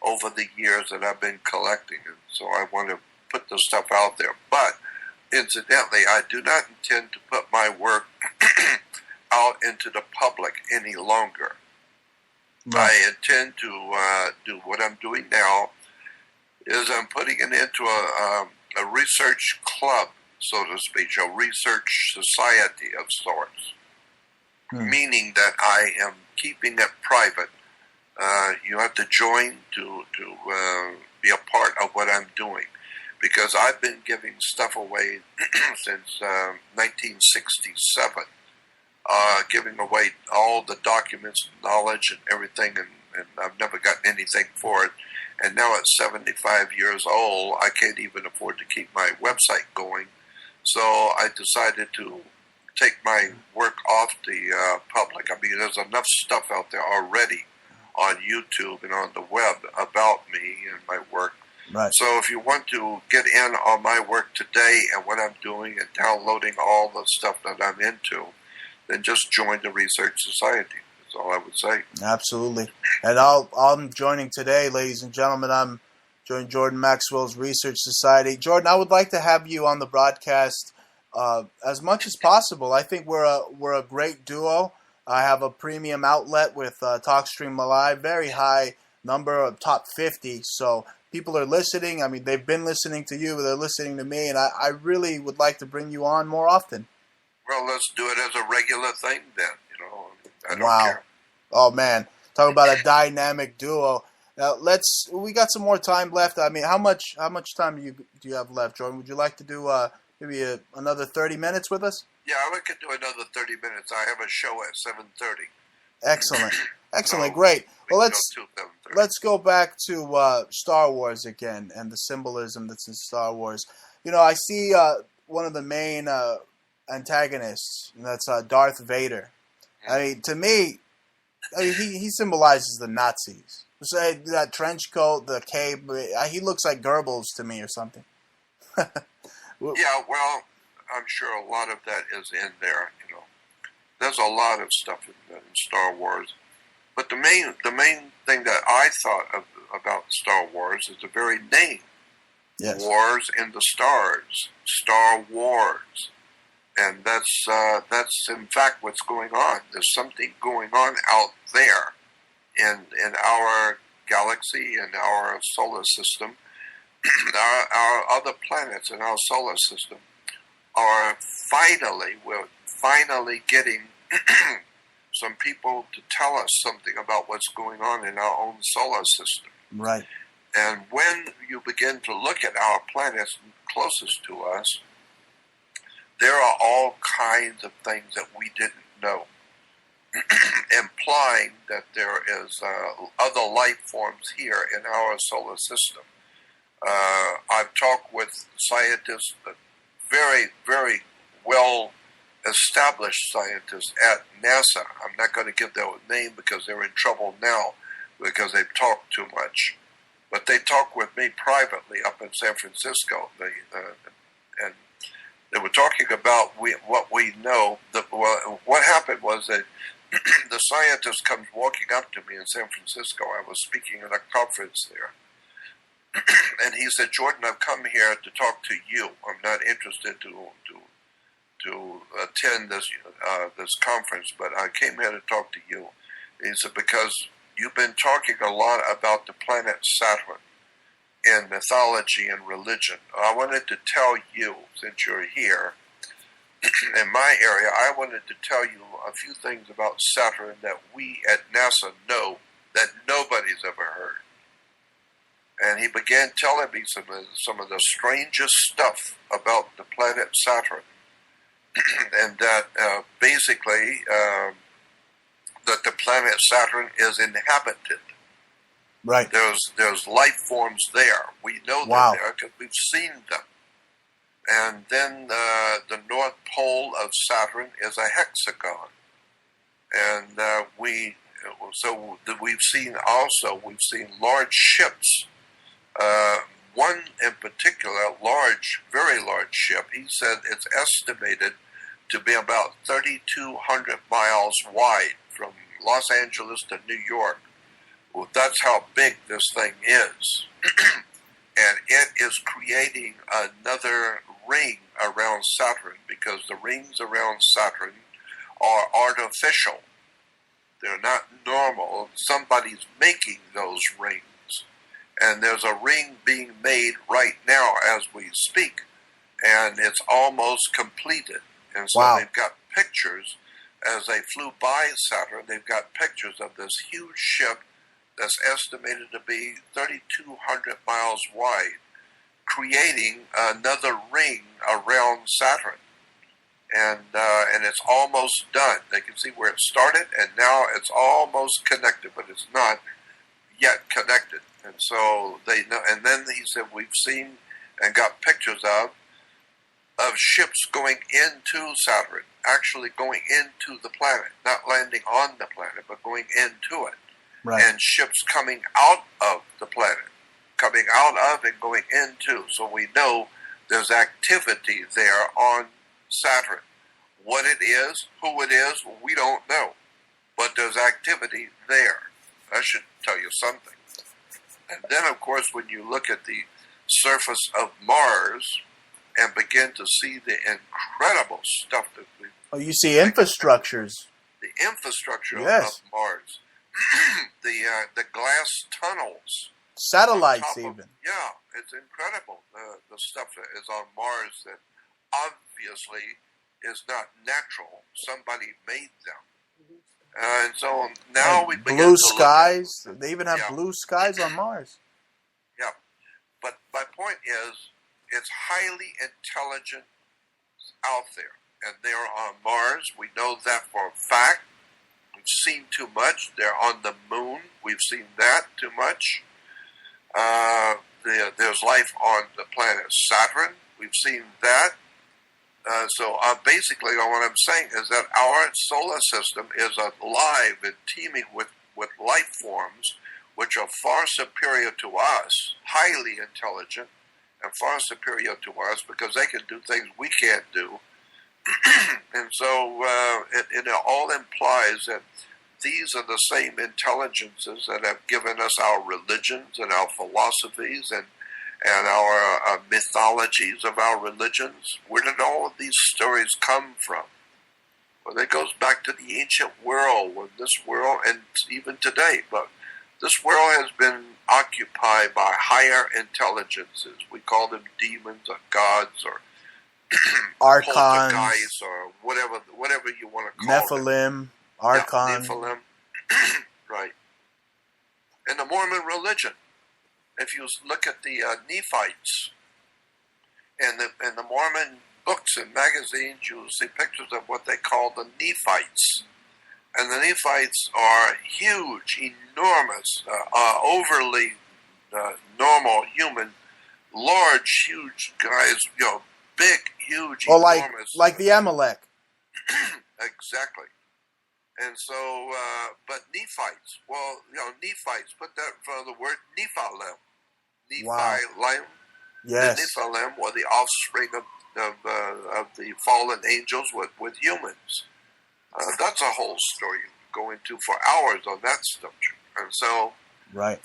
over the years that I've been collecting. And so I want to put the stuff out there. But incidentally, I do not intend to put my work out into the public any longer. Right. I intend to do what I'm doing now is I'm putting it into a research club, so to speak, a research society of sorts, meaning that I am keeping it private. You have to join to be a part of what I'm doing, because I've been giving stuff away since 1967, giving away all the documents, knowledge, and everything, and I've never gotten anything for it. And now at 75 years old, I can't even afford to keep my website going. So I decided to take my work off the public. I mean, there's enough stuff out there already on YouTube and on the web about me and my work. Right. So if you want to get in on my work today and what I'm doing and downloading all the stuff that I'm into, then just join the Research Society. That's all I would say. Absolutely. And I'm joining today, ladies and gentlemen. I'm joining Jordan Maxwell's Research Society. Jordan, I would like to have you on the broadcast as much as possible. I think we're a great duo. I have a premium outlet with TalkStream Live, very high number of top 50. So people are listening. I mean, they've been listening to you. They're listening to me. And I really would like to bring you on more often. Well, let's do it as a regular thing then. I don't care. Oh, man. Talk about a dynamic duo. Now, we got some more time left. I mean, how much time do you have left, Jordan? Would you like to do maybe another 30 minutes with us? Yeah, we could do another 30 minutes. I have a show at 7:30. Excellent. Excellent. So great. Well, let's go back to Star Wars again and the symbolism that's in Star Wars. I see one of the main antagonists, and that's Darth Vader. I mean, to me, he symbolizes the Nazis. So that trench coat, the cape, he looks like Goebbels to me or something. Yeah, well, I'm sure a lot of that is in there. There's a lot of stuff in Star Wars, but the main thing that I thought about Star Wars is the very name. Yes. Wars in the Stars, Star Wars, and that's in fact what's going on. There's something going on out there in our galaxy, in our solar system. Our other planets in our solar system we're finally getting some people to tell us something about what's going on in our own solar system. Right. And when you begin to look at our planets closest to us, there are all kinds of things that we didn't know, implying that there is other life forms here in our solar system. I've talked with scientists, very, very well-established scientists at NASA. I'm not going to give their name because they're in trouble now because they've talked too much. But they talked with me privately up in San Francisco, and they were talking about what we know. What happened was that the scientist comes walking up to me in San Francisco. I was speaking at a conference there. And he said, "Jordan, I've come here to talk to you. I'm not interested to attend this conference, but I came here to talk to you." And he said, "Because you've been talking a lot about the planet Saturn, in mythology and religion. I wanted to tell you, since you're here, in my area, I wanted to tell you a few things about Saturn that we at NASA know that nobody's ever heard. And he began telling me some of the strangest stuff about the planet Saturn. And that basically that the planet Saturn is inhabited. Right. There's life forms there. We know they're there because we've seen them. And then the North Pole of Saturn is a hexagon. And we've seen large ships. One in particular, very large ship, he said it's estimated to be about 3,200 miles wide from Los Angeles to New York. Well, that's how big this thing is. And it is creating another ring around Saturn because the rings around Saturn are artificial. They're not normal. Somebody's making those rings. And there's a ring being made right now as we speak. And it's almost completed. And so they've got pictures as they flew by Saturn. They've got pictures of this huge ship that's estimated to be 3,200 miles wide, creating another ring around Saturn. And it's almost done. They can see where it started, and now it's almost connected, but it's not yet connected. And so they know. And then he said we've seen and got pictures of ships going into Saturn, actually going into the planet, not landing on the planet, but going into it. Right. And ships coming out of the planet, coming out of and going into. So we know there's activity there on Saturn. What it is, who it is, we don't know. But there's activity there. That should tell you something. And then, of course, when you look at the surface of Mars and begin to see the incredible stuff that we... Oh, you see infrastructures. The infrastructure of Mars. The glass tunnels. Satellites, even. Yeah, it's incredible. The stuff that is on Mars that obviously is not natural. Somebody made them. And so now we begin blue to skies. They even have blue skies on Mars. Yeah. But my point is, it's highly intelligent out there. And they're on Mars. We know that for a fact. We've seen too much. They're on the moon. We've seen that too much. There's life on the planet Saturn. We've seen that. So basically what I'm saying is that our solar system is alive and teeming with life forms which are far superior to us, highly intelligent, and far superior to us because they can do things we can't do. And so it all implies that these are the same intelligences that have given us our religions and our philosophies and our mythologies of our religions. Where did all of these stories come from? Well, it goes back to the ancient world, when this world, and even today, but this world has been occupied by higher intelligences. We call them demons or gods or archons or whatever you want to call Nephilim, them. archons. Nephilim, right. And the Mormon religion. If you look at the Nephites and the Mormon books and magazines, you'll see pictures of what they call the Nephites. And the Nephites are huge, enormous, overly normal, human, large, huge guys, big, huge, enormous. Like the Amalek. Exactly. And so, but Nephites, Nephites, put that in front of the word Nephilim. Nephilim. Yes. The Nephilim were the offspring of the fallen angels with humans. That's a whole story you can go into for hours on that subject. And so, right.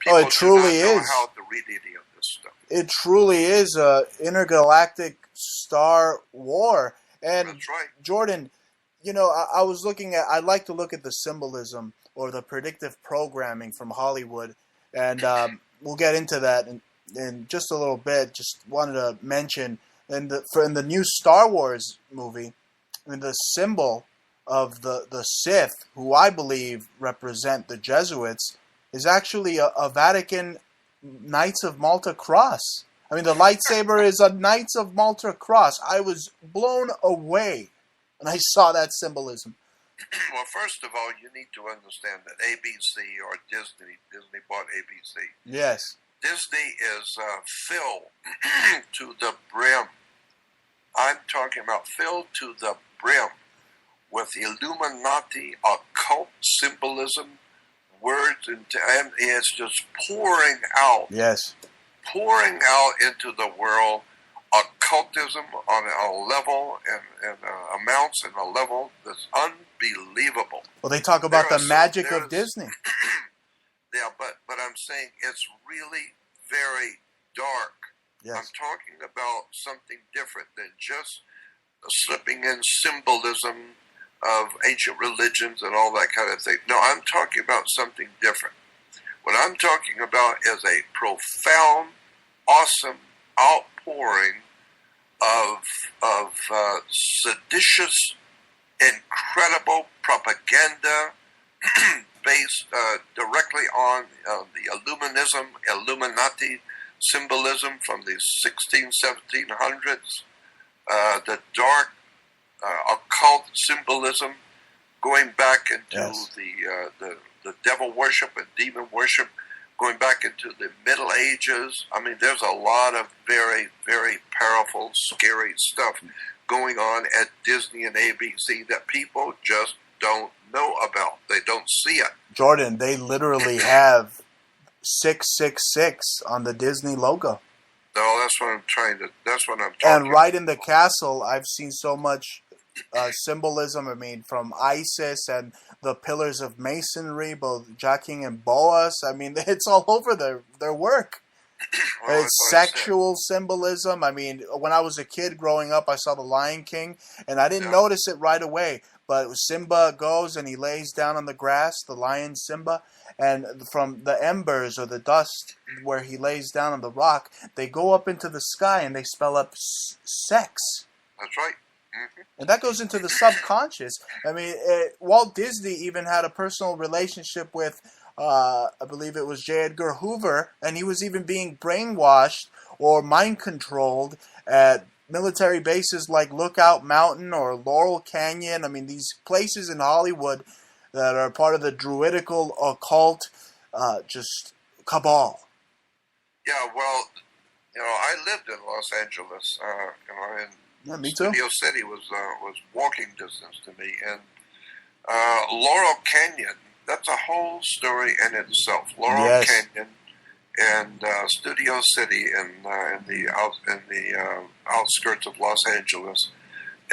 People it truly do not know is. how to read any of this stuff. It truly is a intergalactic star war. And that's right. Jordan, I was looking at, I like to look at the symbolism or the predictive programming from Hollywood. And we'll get into that in just a little bit. Just wanted to mention in the new Star Wars movie, I mean, the symbol of the Sith, who I believe represent the Jesuits, is actually a Vatican Knights of Malta cross. I mean, the lightsaber is a Knights of Malta cross. I was blown away when I saw that symbolism. Well, first of all, you need to understand that ABC or Disney bought ABC. Yes. Disney is filled to the brim. I'm talking about filled to the brim with Illuminati occult symbolism, words, and it's just pouring out. Yes. Pouring out into the world occultism on a level and amounts and a level that's unbelievable. Well, they talk about the magic of Disney. Yeah, but I'm saying it's really very dark. Yes. I'm talking about something different than just slipping in symbolism of ancient religions and all that kind of thing. No, I'm talking about something different. What I'm talking about is a profound, awesome outpouring of seditious, incredible propaganda based directly on the Illuminati symbolism from the 1700s, the dark occult symbolism going back into the devil worship and demon worship, going back into the Middle Ages. I mean, there's a lot of very, very powerful, scary stuff going on at Disney and ABC that people just don't know about. They don't see it. Jordan, they literally have 666 on the Disney logo. No, that's what I'm talking about. And right in the castle, I've seen so much symbolism. I mean, from Isis and the pillars of masonry, both Jacking and Boas. I mean, it's all over their work. Well, it's sexual symbolism. I mean, when I was a kid growing up, I saw The Lion King, and I didn't notice it right away. But Simba goes and he lays down on the grass, the lion Simba, and from the embers or the dust where he lays down on the rock, they go up into the sky and they spell up sex. That's right. Mm-hmm. And that goes into the subconscious. I mean, Walt Disney even had a personal relationship with, I believe it was J. Edgar Hoover, and he was even being brainwashed or mind-controlled at military bases like Lookout Mountain or Laurel Canyon. I mean, these places in Hollywood that are part of the Druidical occult, just cabal. Yeah, well, I lived in Los Angeles, and yeah, me too. Studio City was walking distance to me, and Laurel Canyon, that's a whole story in itself. Laurel Canyon and Studio City in the outskirts of Los Angeles,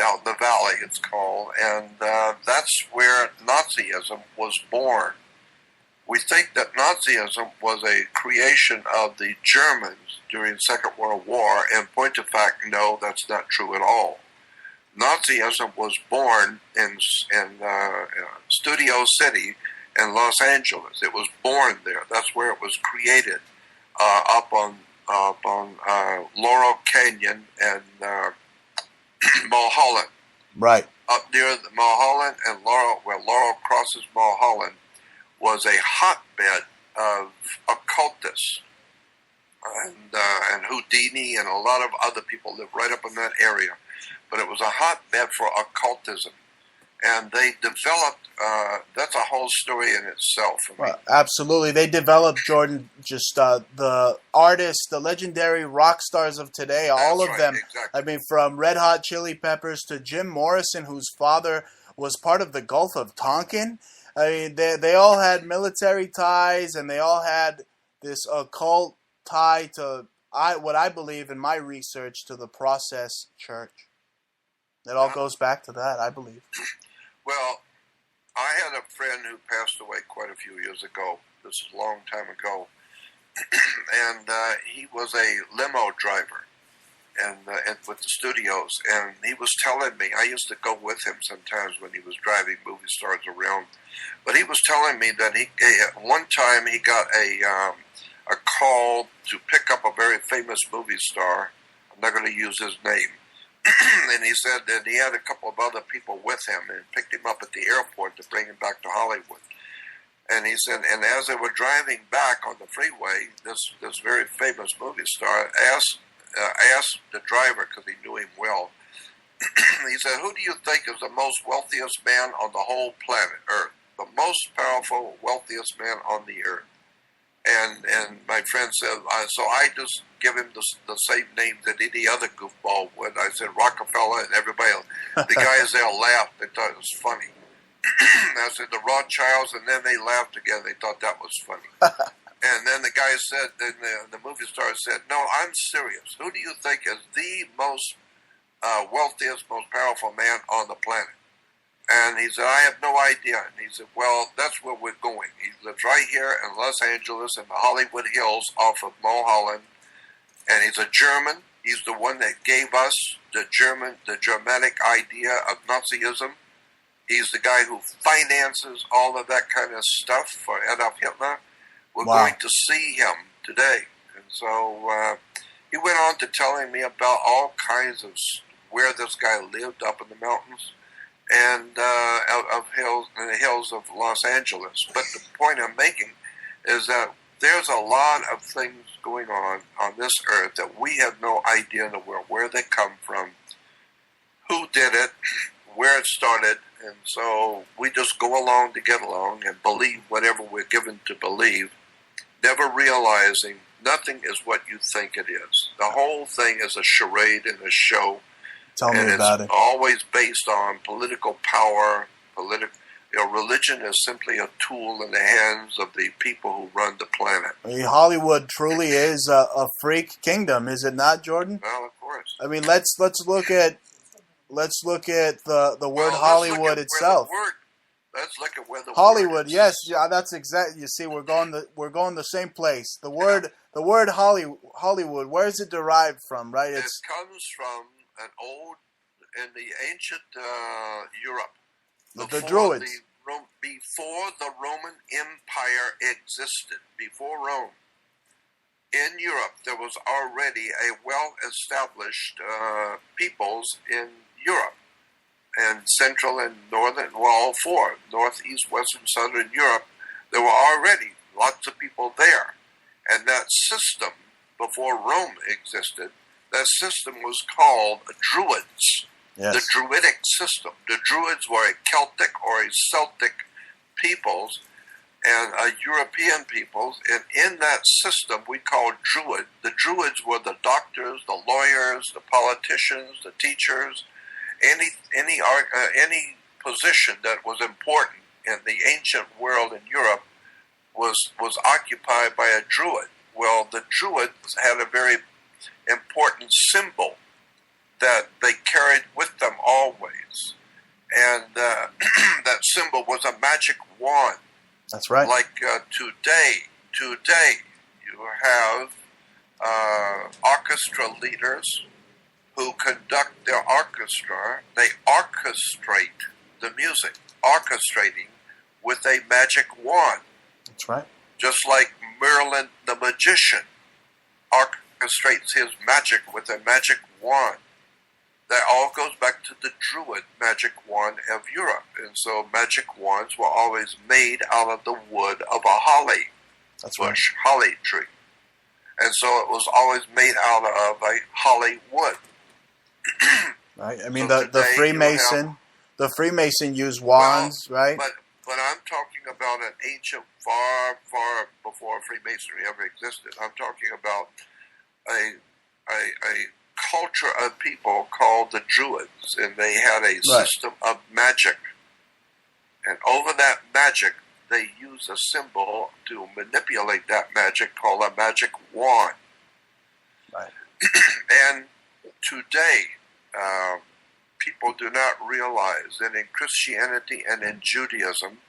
out in the valley it's called, and that's where Nazism was born. We think that Nazism was a creation of the Germans during the Second World War, and point of fact, no, that's not true at all. Nazism was born in Studio City in Los Angeles. It was born there. That's where it was created, up on Laurel Canyon and Mulholland. Right. Up near the Mulholland and Laurel, where Laurel crosses Mulholland, was a hotbed of occultists, and Houdini and a lot of other people lived right up in that area. But it was a hotbed for occultism, and they developed. That's a whole story in itself. Well, absolutely, they developed, Jordan. Just the artists, the legendary rock stars of today, all of them. Exactly. I mean, from Red Hot Chili Peppers to Jim Morrison, whose father was part of the Gulf of Tonkin. I mean, they all had military ties, and they all had this occult tie to what I believe in my research to the Process Church. It all goes back to that, I believe. Well, I had a friend who passed away quite a few years ago. This is a long time ago, and he was a limo driver, and with the studios, and he was telling me. I used to go with him sometimes when he was driving movie stars around. But he was telling me that one time he got a call to pick up a very famous movie star. I'm not going to use his name. And he said that he had a couple of other people with him and picked him up at the airport to bring him back to Hollywood. And he said, and as they were driving back on the freeway, this very famous movie star asked the driver, because he knew him well, he said, "Who do you think is the most wealthiest man on the whole planet Earth? The most powerful, wealthiest man on the earth?" And my friend said, so I just give him the same name that any other goofball would. I said Rockefeller, and everybody else. The guys there laughed. They thought it was funny. I said the Rothschilds, and then they laughed again. They thought that was funny. And then the guy said, and the movie star said, "No, I'm serious. Who do you think is the most wealthiest, most powerful man on the planet?" And he said, "I have no idea." And he said, "Well, that's where we're going. He lives right here in Los Angeles in the Hollywood Hills off of Mulholland. And he's a German. He's the one that gave us the Germanic idea of Nazism. He's the guy who finances all of that kind of stuff for Adolf Hitler. We're going to see him today." And so he went on to telling me about all kinds of where this guy lived up in the mountains and of hills, in the hills of Los Angeles. But the point I'm making is that there's a lot of things going on this earth that we have no idea in the world, where they come from, who did it, where it started, and so we just go along to get along and believe whatever we're given to believe, never realizing nothing is what you think it is. The whole thing is a charade and a show. Tell me about it. And it's always based on political power. Religion is simply a tool in the hands of the people who run the planet. I mean, Hollywood truly is a freak kingdom, is it not, Jordan? Well, of course. I mean, let's look at the word Hollywood itself. Let's look at where the Hollywood. Word is. Yes, yeah, that's exactly. You see, we're going the same place. The word Hollywood. Where is it derived from? Right? It comes from in the ancient Europe. The Druids. Before the Roman Empire existed, before Rome, in Europe there was already a well-established peoples in Europe, and Central and Northern, well, all four, North, East, West, and Southern Europe. There were already lots of people there, and that system, before Rome existed, that system was called Druids. Yes. The Druidic system. The Druids were a Celtic or a Celtic peoples and European peoples, and in that system we called Druid. The Druids were the doctors, the lawyers, the politicians, the teachers, any position that was important in the ancient world in Europe was occupied by a Druid. Well, the Druids had a very important symbol that they carried with them always. And that symbol was a magic wand. That's right. Like today you have orchestra leaders who conduct their orchestra. They orchestrate the music, orchestrating with a magic wand. That's right. Just like Merlin the magician orchestrates his magic with a magic wand. That all goes back to the Druid magic wand of Europe. And so magic wands were always made out of the wood of a holly bush, holly tree. And so it was always made out of a holly wood. Right. I mean, So the Freemason used wands, right? But I'm talking about an ancient, far, far before Freemasonry ever existed. I'm talking about a culture of people called the Druids, and they had a system of magic. And over that magic, they used a symbol to manipulate that magic called a magic wand. Right. And today, people do not realize that in Christianity and in Judaism,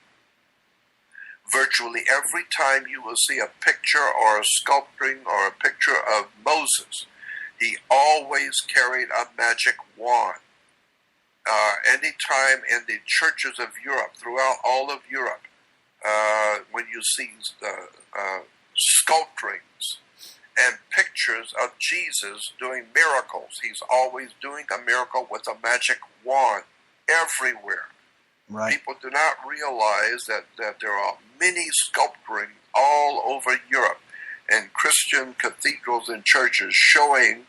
virtually every time you will see a picture or a sculpting or a picture of Moses, he always carried a magic wand. Any time in the churches of Europe, throughout all of Europe, when you see sculptures and pictures of Jesus doing miracles. He's always doing a miracle with a magic wand everywhere. Right. People do not realize that there are many sculptures all over Europe and Christian cathedrals and churches showing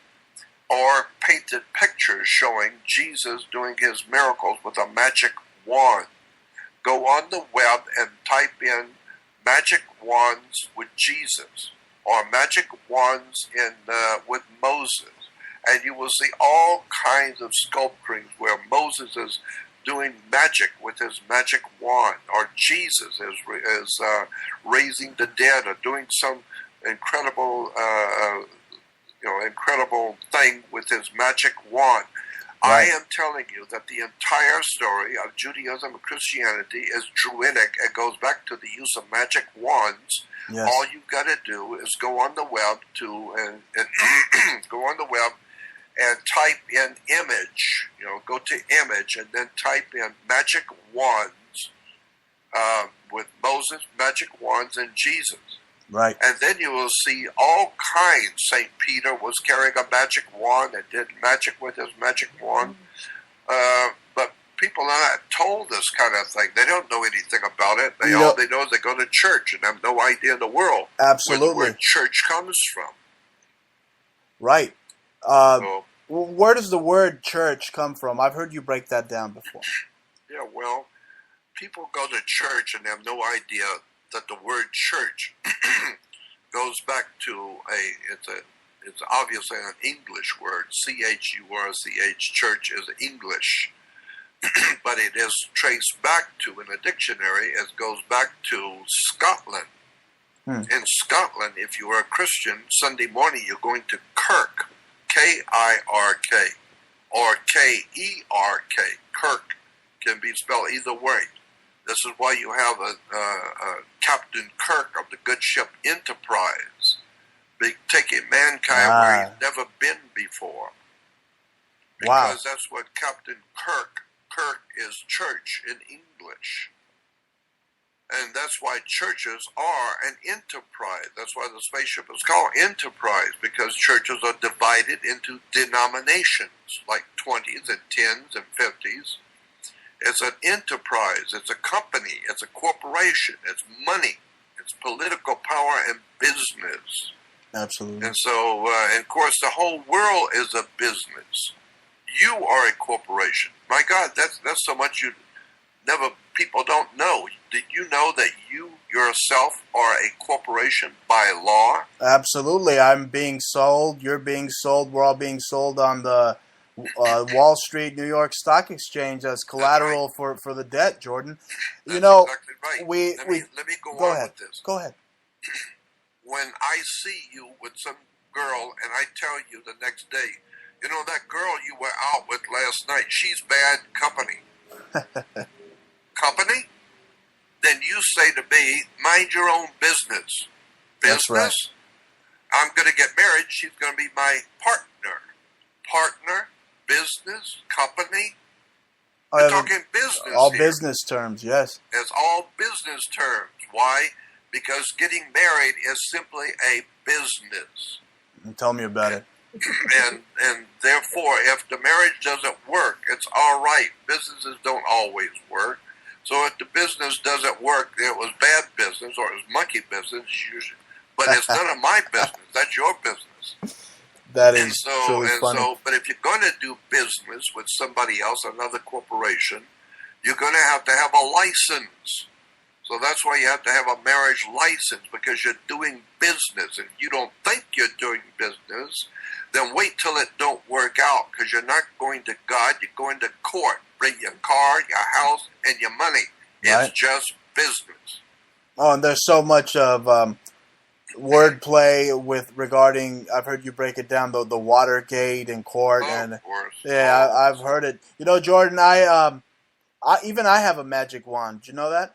or painted pictures showing Jesus doing his miracles with a magic wand. Go on the web and type in magic wands with Jesus or magic wands with Moses, and you will see all kinds of sculptures where Moses is doing magic with his magic wand, or Jesus is raising the dead, or doing some incredible incredible thing with his magic wand. Right. I am telling you that the entire story of Judaism and Christianity is Druidic. It goes back to the use of magic wands. Yes. All you got to do is go on the web go on the web and type in image. Go to image and then type in magic wands with Moses, magic wands, and Jesus. Right. And then you will see all kinds. St. Peter was carrying a magic wand and did magic with his magic wand. But people are not told this kind of thing. They don't know anything about it. All they know is they go to church and have no idea in the world where church comes from. Right. Where does the word church come from? I've heard you break that down before. Yeah, well, people go to church and have no idea that the word church goes back to it's obviously an English word. C-H-U-R-C-H, church is English. But it is traced back to, in a dictionary, it goes back to Scotland. In Scotland, if you are a Christian, Sunday morning you're going to kirk, K-I-R-K, or K-E-R-K. Kirk can be spelled either way. This is why you have a Captain Kirk of the good ship Enterprise, taking mankind where he's never been before. Because that's what Captain Kirk is church in English. And that's why churches are an enterprise. That's why the spaceship is called Enterprise, because churches are divided into denominations, like 20s and 10s and 50s. It's an enterprise, it's a company, it's a corporation, it's money, it's political power and business. Absolutely. And so, and of course, the whole world is a business. You are a corporation. My God, that's so much people don't know. Did you know that you yourself are a corporation by law? Absolutely. I'm being sold, you're being sold, we're all being sold on the Wall Street, New York Stock Exchange as collateral for the debt, Jordan. That's exactly right. Let me go on ahead. with this. Go ahead. When I see you with some girl and I tell you the next day, that girl you were out with last night, she's bad company. Company? Then you say to me, mind your own business. Business? That's right. I'm going to get married. She's going to be my partner. Partner? Business, company. We're talking business. All here. Business terms, yes. It's all business terms. Why? Because getting married is simply a business. Tell me about it. And therefore, if the marriage doesn't work, it's all right. Businesses don't always work. So if the business doesn't work, it was bad business or it was monkey business. But it's none of my business. That's your business. That is truly funny. But if you're going to do business with somebody else, another corporation, you're going to have a license. So that's why you have to have a marriage license, because you're doing business. If you don't think you're doing business, then wait till it don't work out, because you're not going to God, you're going to court. Bring your car, your house, and your money. It's just business. Oh, and there's so much of wordplay regarding. I've heard you break it down, the Watergate in court, of course. Yeah, I've heard it. Jordan, I have a magic wand. Do you know that?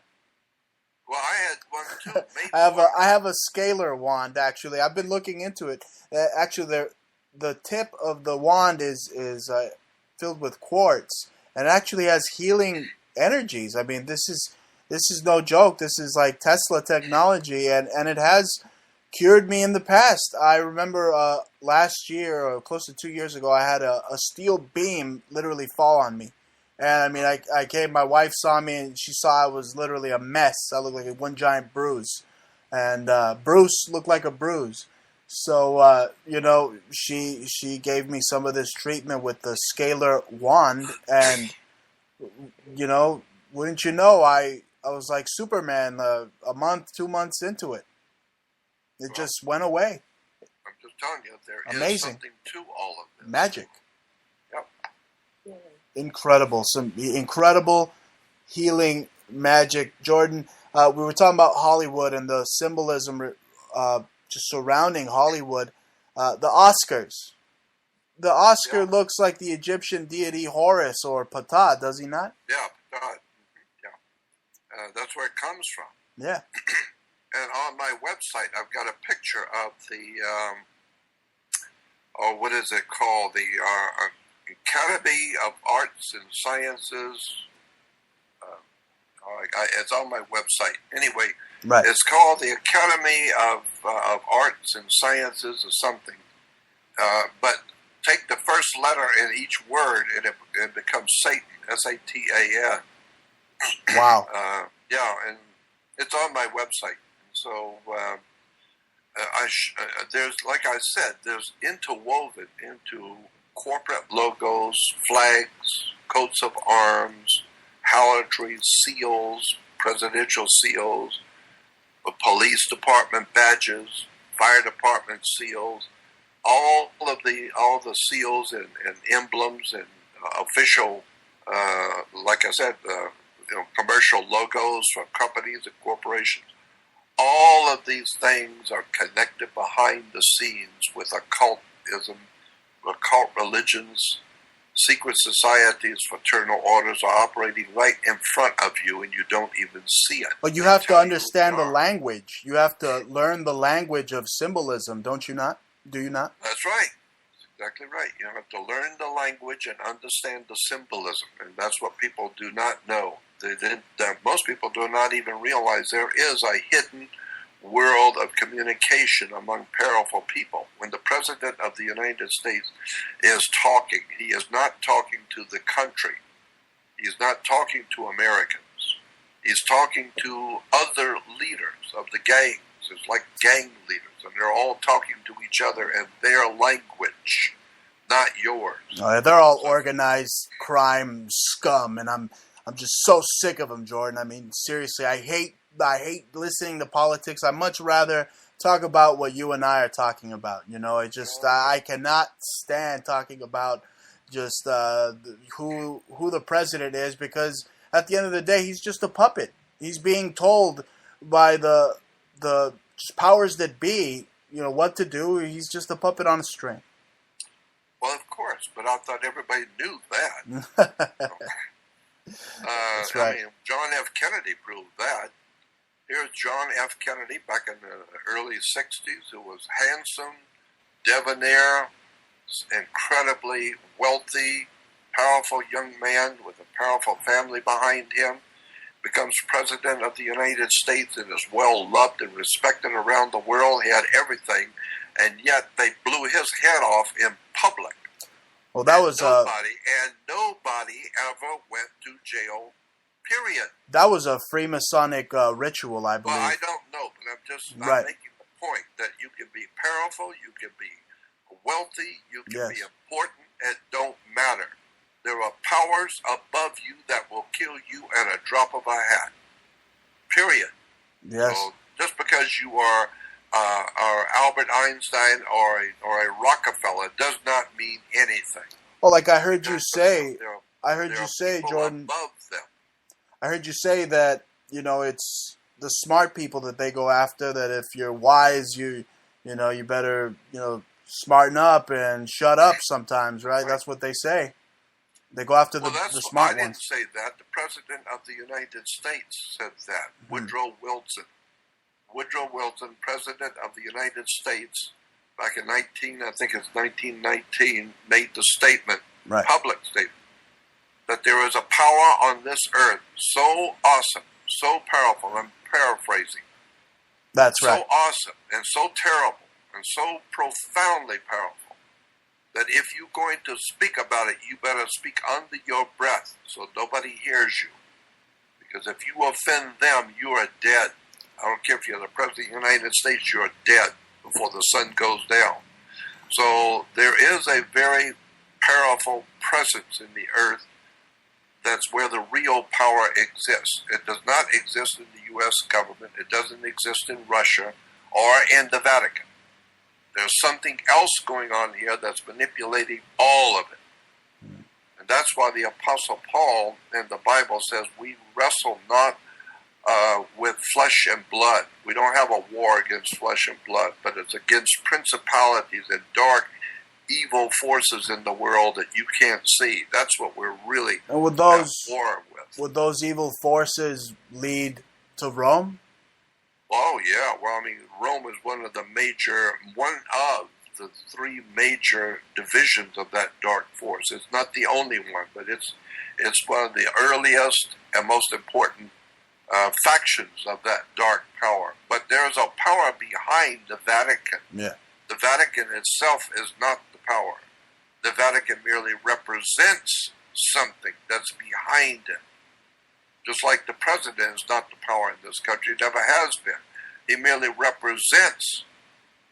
Well, I had one too. I have a scalar wand. Actually, I've been looking into it. Actually, the tip of the wand is filled with quartz, and actually has healing energies. I mean, this is no joke. This is like Tesla technology, and it has cured me in the past. I remember last year, or close to 2 years ago, I had a steel beam literally fall on me. And I mean, I came, my wife saw me and she saw I was literally a mess. I looked like one giant bruise. And Bruce looked like a bruise. So, she gave me some of this treatment with the scalar wand. And, wouldn't you know, I was like Superman a month, 2 months into it. It just went away. I'm just telling you, there Amazing. is something to all of this. Magic. Yep. Incredible. Some incredible healing magic. Jordan, we were talking about Hollywood and the symbolism just surrounding Hollywood. The Oscars. The Oscar looks like the Egyptian deity Horus or Ptah, does he not? Yeah, Ptah. Yeah. That's where it comes from. Yeah. And on my website, I've got a picture of the, what is it called? The Academy of Arts and Sciences. It's on my website. Anyway, right. It's called the Academy of Arts and Sciences or something. But take the first letter in each word, and it becomes Satan, Satan. Wow. Yeah, and it's on my website. So there's, like I said, there's interwoven into corporate logos, flags, coats of arms, halatories, seals, presidential seals, police department badges, fire department seals, all the seals and emblems and official, like I said, commercial logos for companies and corporations. All of these things are connected behind the scenes with occultism, occult religions, secret societies, fraternal orders are operating right in front of you, and you don't even see it. But you have to understand the language. You have to learn the language of symbolism, don't you not? Do you not? That's right. That's exactly right. You have to learn the language and understand the symbolism, and that's what people do not know. Most people do not even realize there is a hidden world of communication among powerful people. When the President of the United States is talking, he is not talking to the country. He's not talking to Americans. He's talking to other leaders of the gangs. It's like gang leaders, and they're all talking to each other in their language, not yours. They're all organized crime scum, and I'm just so sick of them, Jordan. I mean, seriously, I hate listening to politics. I'd much rather talk about what you and I are talking about. I cannot stand talking about just who the president is, because at the end of the day, he's just a puppet. He's being told by the powers that be, what to do. He's just a puppet on a string. Well, of course, but I thought everybody knew that. That's right. I mean, John F. Kennedy proved that. Here's John F. Kennedy back in the early 60s, who was handsome, debonair, incredibly wealthy, powerful young man with a powerful family behind him, becomes President of the United States and is well loved and respected around the world. He had everything, and yet they blew his head off in public. Well, that was nobody ever went to jail. Period. That was a Freemasonic ritual, I believe. Well, I don't know, but I'm making the point that you can be powerful, you can be wealthy, you can be important. It don't matter. There are powers above you that will kill you at a drop of a hat. Period. Yes. So just because you are Albert Einstein or a Rockefeller does not mean anything. Well, like I heard you say, Jordan. Above them. I heard you say that it's the smart people that they go after. That if you're wise, you better smarten up and shut up sometimes, right? That's what they say. They go after the smart ones. I didn't say that. The President of the United States said that. Mm-hmm. Woodrow Wilson, President of the United States, back in 1919, made the statement, public statement, that there is a power on this earth so awesome, so powerful, I'm paraphrasing, That's right. So awesome and so terrible and so profoundly powerful that if you're going to speak about it, you better speak under your breath so nobody hears you. Because if you offend them, you are dead. I don't care if you're the President of the United States, you're dead before the sun goes down. So there is a very powerful presence in the earth. That's where the real power exists. It does not exist in the U.S. government. It doesn't exist in Russia or in the Vatican. There's something else going on here that's manipulating all of it. And that's why the Apostle Paul in the Bible says we wrestle not with flesh and blood. We don't have a war against flesh and blood, but it's against principalities and dark evil forces in the world that you can't see. That's what we're really And would at war with. Would those evil forces lead to Rome? Oh yeah, well I mean Rome is one of the three major divisions of that dark force. It's not the only one, but it's one of the earliest and most important factions of that dark power. But there's a power behind the Vatican. Yeah. The Vatican itself is not the power. The Vatican merely represents something that's behind it. Just like the president is not the power in this country, never has been. He merely represents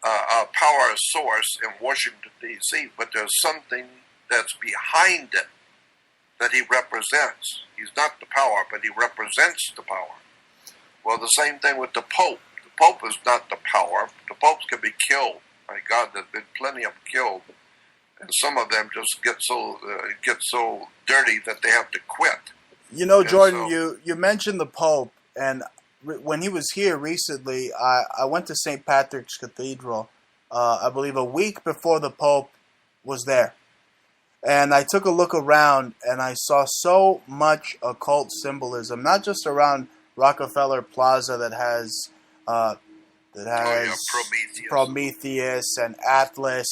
a power source in Washington, D.C., but there's something that's behind it that he represents. He's not the power, but he represents the power. Well, the same thing with the Pope. The Pope is not the power. The popes can be killed. My God, there's been plenty of them killed. And some of them just get so dirty that they have to quit. You know, Jordan, so, you mentioned the Pope, and when he was here recently, I went to St. Patrick's Cathedral, I believe a week before the Pope was there. And I took a look around, and I saw so much occult symbolism, not just around Rockefeller Plaza that has Prometheus and Atlas,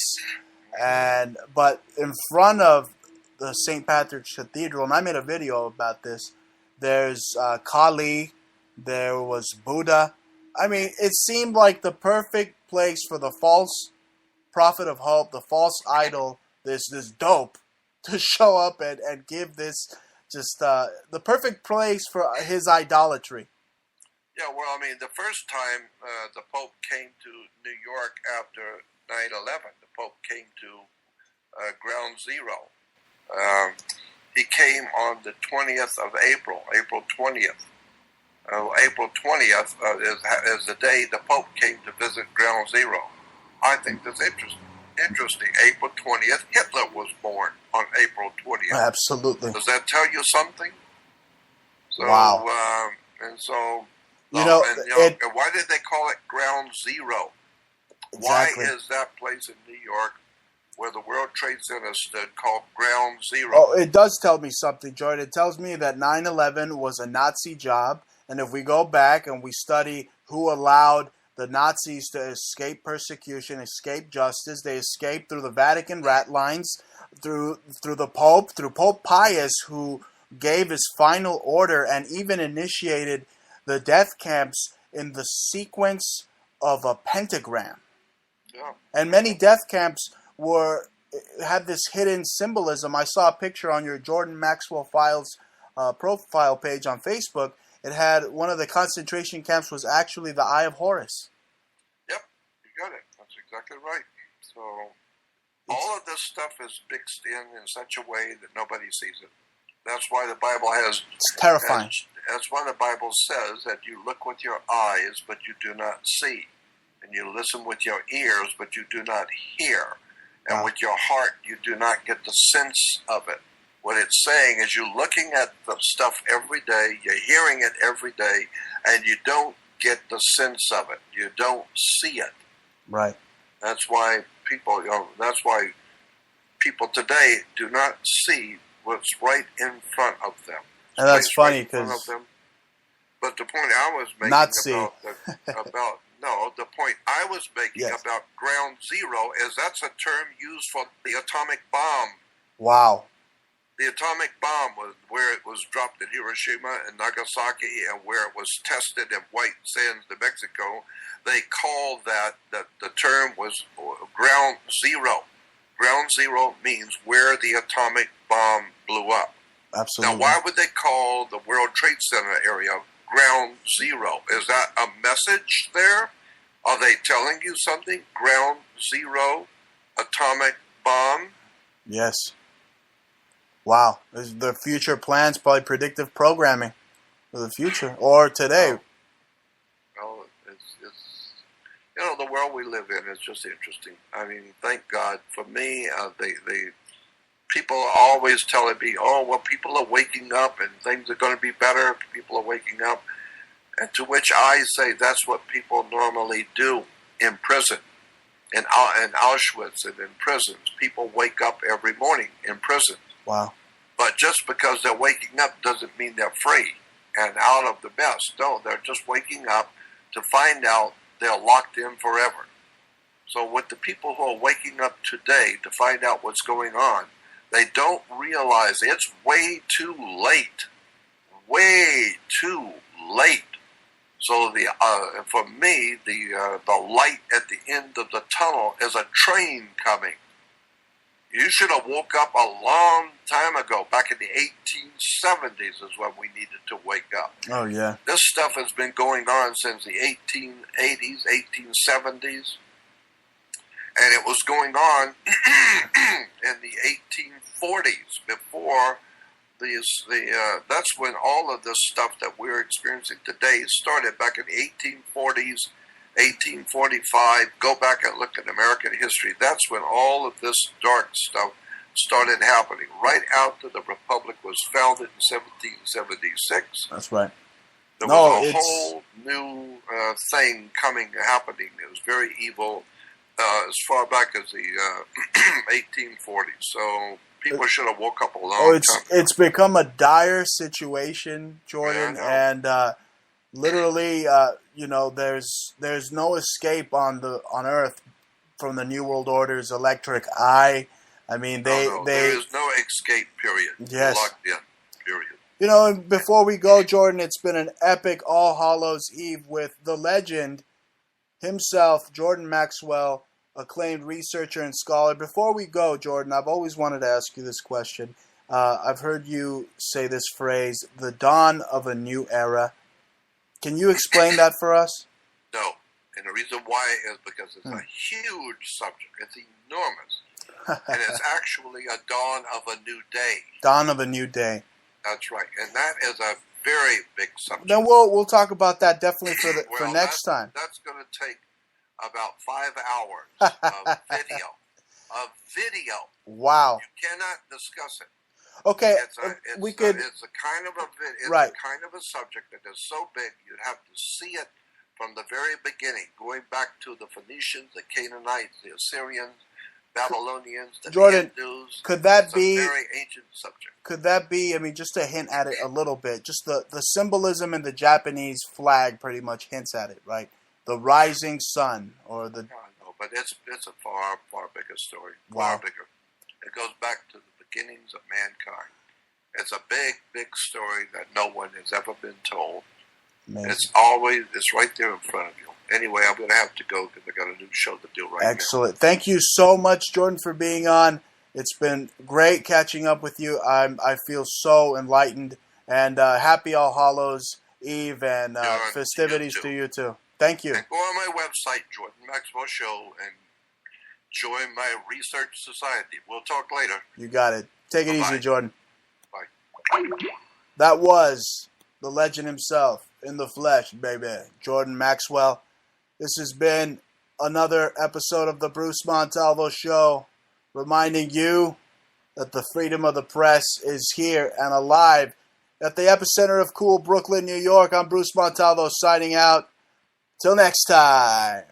but in front of the St. Patrick's Cathedral, and I made a video about this, there's Kali, there was Buddha. I mean, it seemed like the perfect place for the false prophet of hope, the false idol, this dope, to show up and give this just the perfect place for his idolatry. Yeah, well, I mean, the first time the Pope came to New York after 9/11, the Pope came to Ground Zero. He came on the 20th of April, April 20th. April 20th is the day the Pope came to visit Ground Zero. I think that's interesting. April 20th, Hitler was born on April 20th. Absolutely. Does that tell you something? So, wow. And so, and why did they call it Ground Zero? Exactly. Why is that place in New York where the World Trade Center stood called Ground Zero? Oh, it does tell me something, Jordan. It tells me that 9/11 was a Nazi job. And if we go back and we study who allowed the Nazis to escape persecution, escape justice, they escaped through the Vatican rat lines, through the Pope, through Pope Pius, who gave his final order and even initiated the death camps in the sequence of a pentagram. Yeah. And many death camps had this hidden symbolism. I saw a picture on your Jordan Maxwell Files profile page on Facebook. It had one of the concentration camps was actually the Eye of Horus. Yep, you got it. That's exactly right. So all of this stuff is mixed in such a way that nobody sees it. That's why the Bible has... It's terrifying. That's why the Bible says that you look with your eyes, but you do not see. And you listen with your ears, but you do not hear. And with your heart, you do not get the sense of it. What it's saying is you're looking at the stuff every day, you're hearing it every day, and you don't get the sense of it. You don't see it. Right. That's why people today do not see what's right in front of them. And that's funny because... But the point I was making the point I was making about Ground Zero is that's a term used for the atomic bomb. Wow. the atomic bomb was where it was dropped at Hiroshima and Nagasaki, and where it was tested in White Sands, New Mexico. They called that the term was ground zero. Ground zero means where the atomic bomb blew up. Absolutely. Now, why would they call the World Trade Center area ground zero? Is that a message there? Are they telling you something? Ground zero, atomic bomb? Yes. Wow. The future plans, probably predictive programming for the future or today. Well, it's the world we live in is just interesting. I mean, thank God. For me, people are always telling me, oh, well, people are waking up and things are going to be better. People are waking up. And to which I say that's what people normally do in prison. In Auschwitz and in prisons, people wake up every morning in prison. Wow. But just because they're waking up doesn't mean they're free and out of the mess. No, they're just waking up to find out they're locked in forever. So with the people who are waking up today to find out what's going on, they don't realize it's way too late. Way too late. So for me, the light at the end of the tunnel is a train coming. You should have woke up a long time ago. Back in the 1870s is when we needed to wake up. Oh, yeah. This stuff has been going on since the 1880s, 1870s. And it was going on in the 1840s before that's when all of this stuff that we're experiencing today started back in the 1840s, 1845. Go back and look at American history. That's when all of this dark stuff started happening. Right after the Republic was founded in 1776. That's right. There was a whole new thing happening. It was very evil as far back as the 1840s. So people should have woke up a long time ago. It's become a dire situation, Jordan, and literally, there's no escape on Earth from the New World Order's electric eye. I mean, there is no escape. Period. Yes. You're locked in. Period. And before we go, Jordan, it's been an epic All Hallows Eve with the legend himself, Jordan Maxwell, acclaimed researcher and scholar. Before we go, Jordan, I've always wanted to ask you this question. I've heard you say this phrase, the dawn of a new era. Can you explain that for us? No. And the reason why is because it's a huge subject. It's enormous. And it's actually a dawn of a new day. Dawn of a new day. That's right. And that is a very big subject. Then we'll talk about that definitely for next time. That's going to take about 5 hours of video. Wow. You cannot discuss it. Okay, It's a kind of a subject that is so big you'd have to see it from the very beginning, going back to the Phoenicians, the Canaanites, the Assyrians, Babylonians, the Hindus. Could that be a very ancient subject? Could that be? I mean, just to hint at it a little bit, just the symbolism in the Japanese flag pretty much hints at it, right? The rising sun, or the. No, but it's a far bigger story. Wow. Far bigger. It goes back to the beginnings of mankind. It's a big story that no one has ever been told. Amazing. It's right there in front of you. Anyway, I'm going to have to go because I got a new show to do right now. Excellent. Thank you so much, Jordan, for being on. It's been great catching up with you. I feel so enlightened, and happy All Hallows Eve and festivities to you too. Thank you. And go on my website, Jordan Maxwell Show, and join my research society. We'll talk later. You got it. Take it easy, Jordan. Bye. That was the legend himself in the flesh, baby, Jordan Maxwell. This has been another episode of the Bruce Montalvo Show, reminding you that the freedom of the press is here and alive at the epicenter of cool Brooklyn, New York. I'm Bruce Montalvo signing out. Till next time.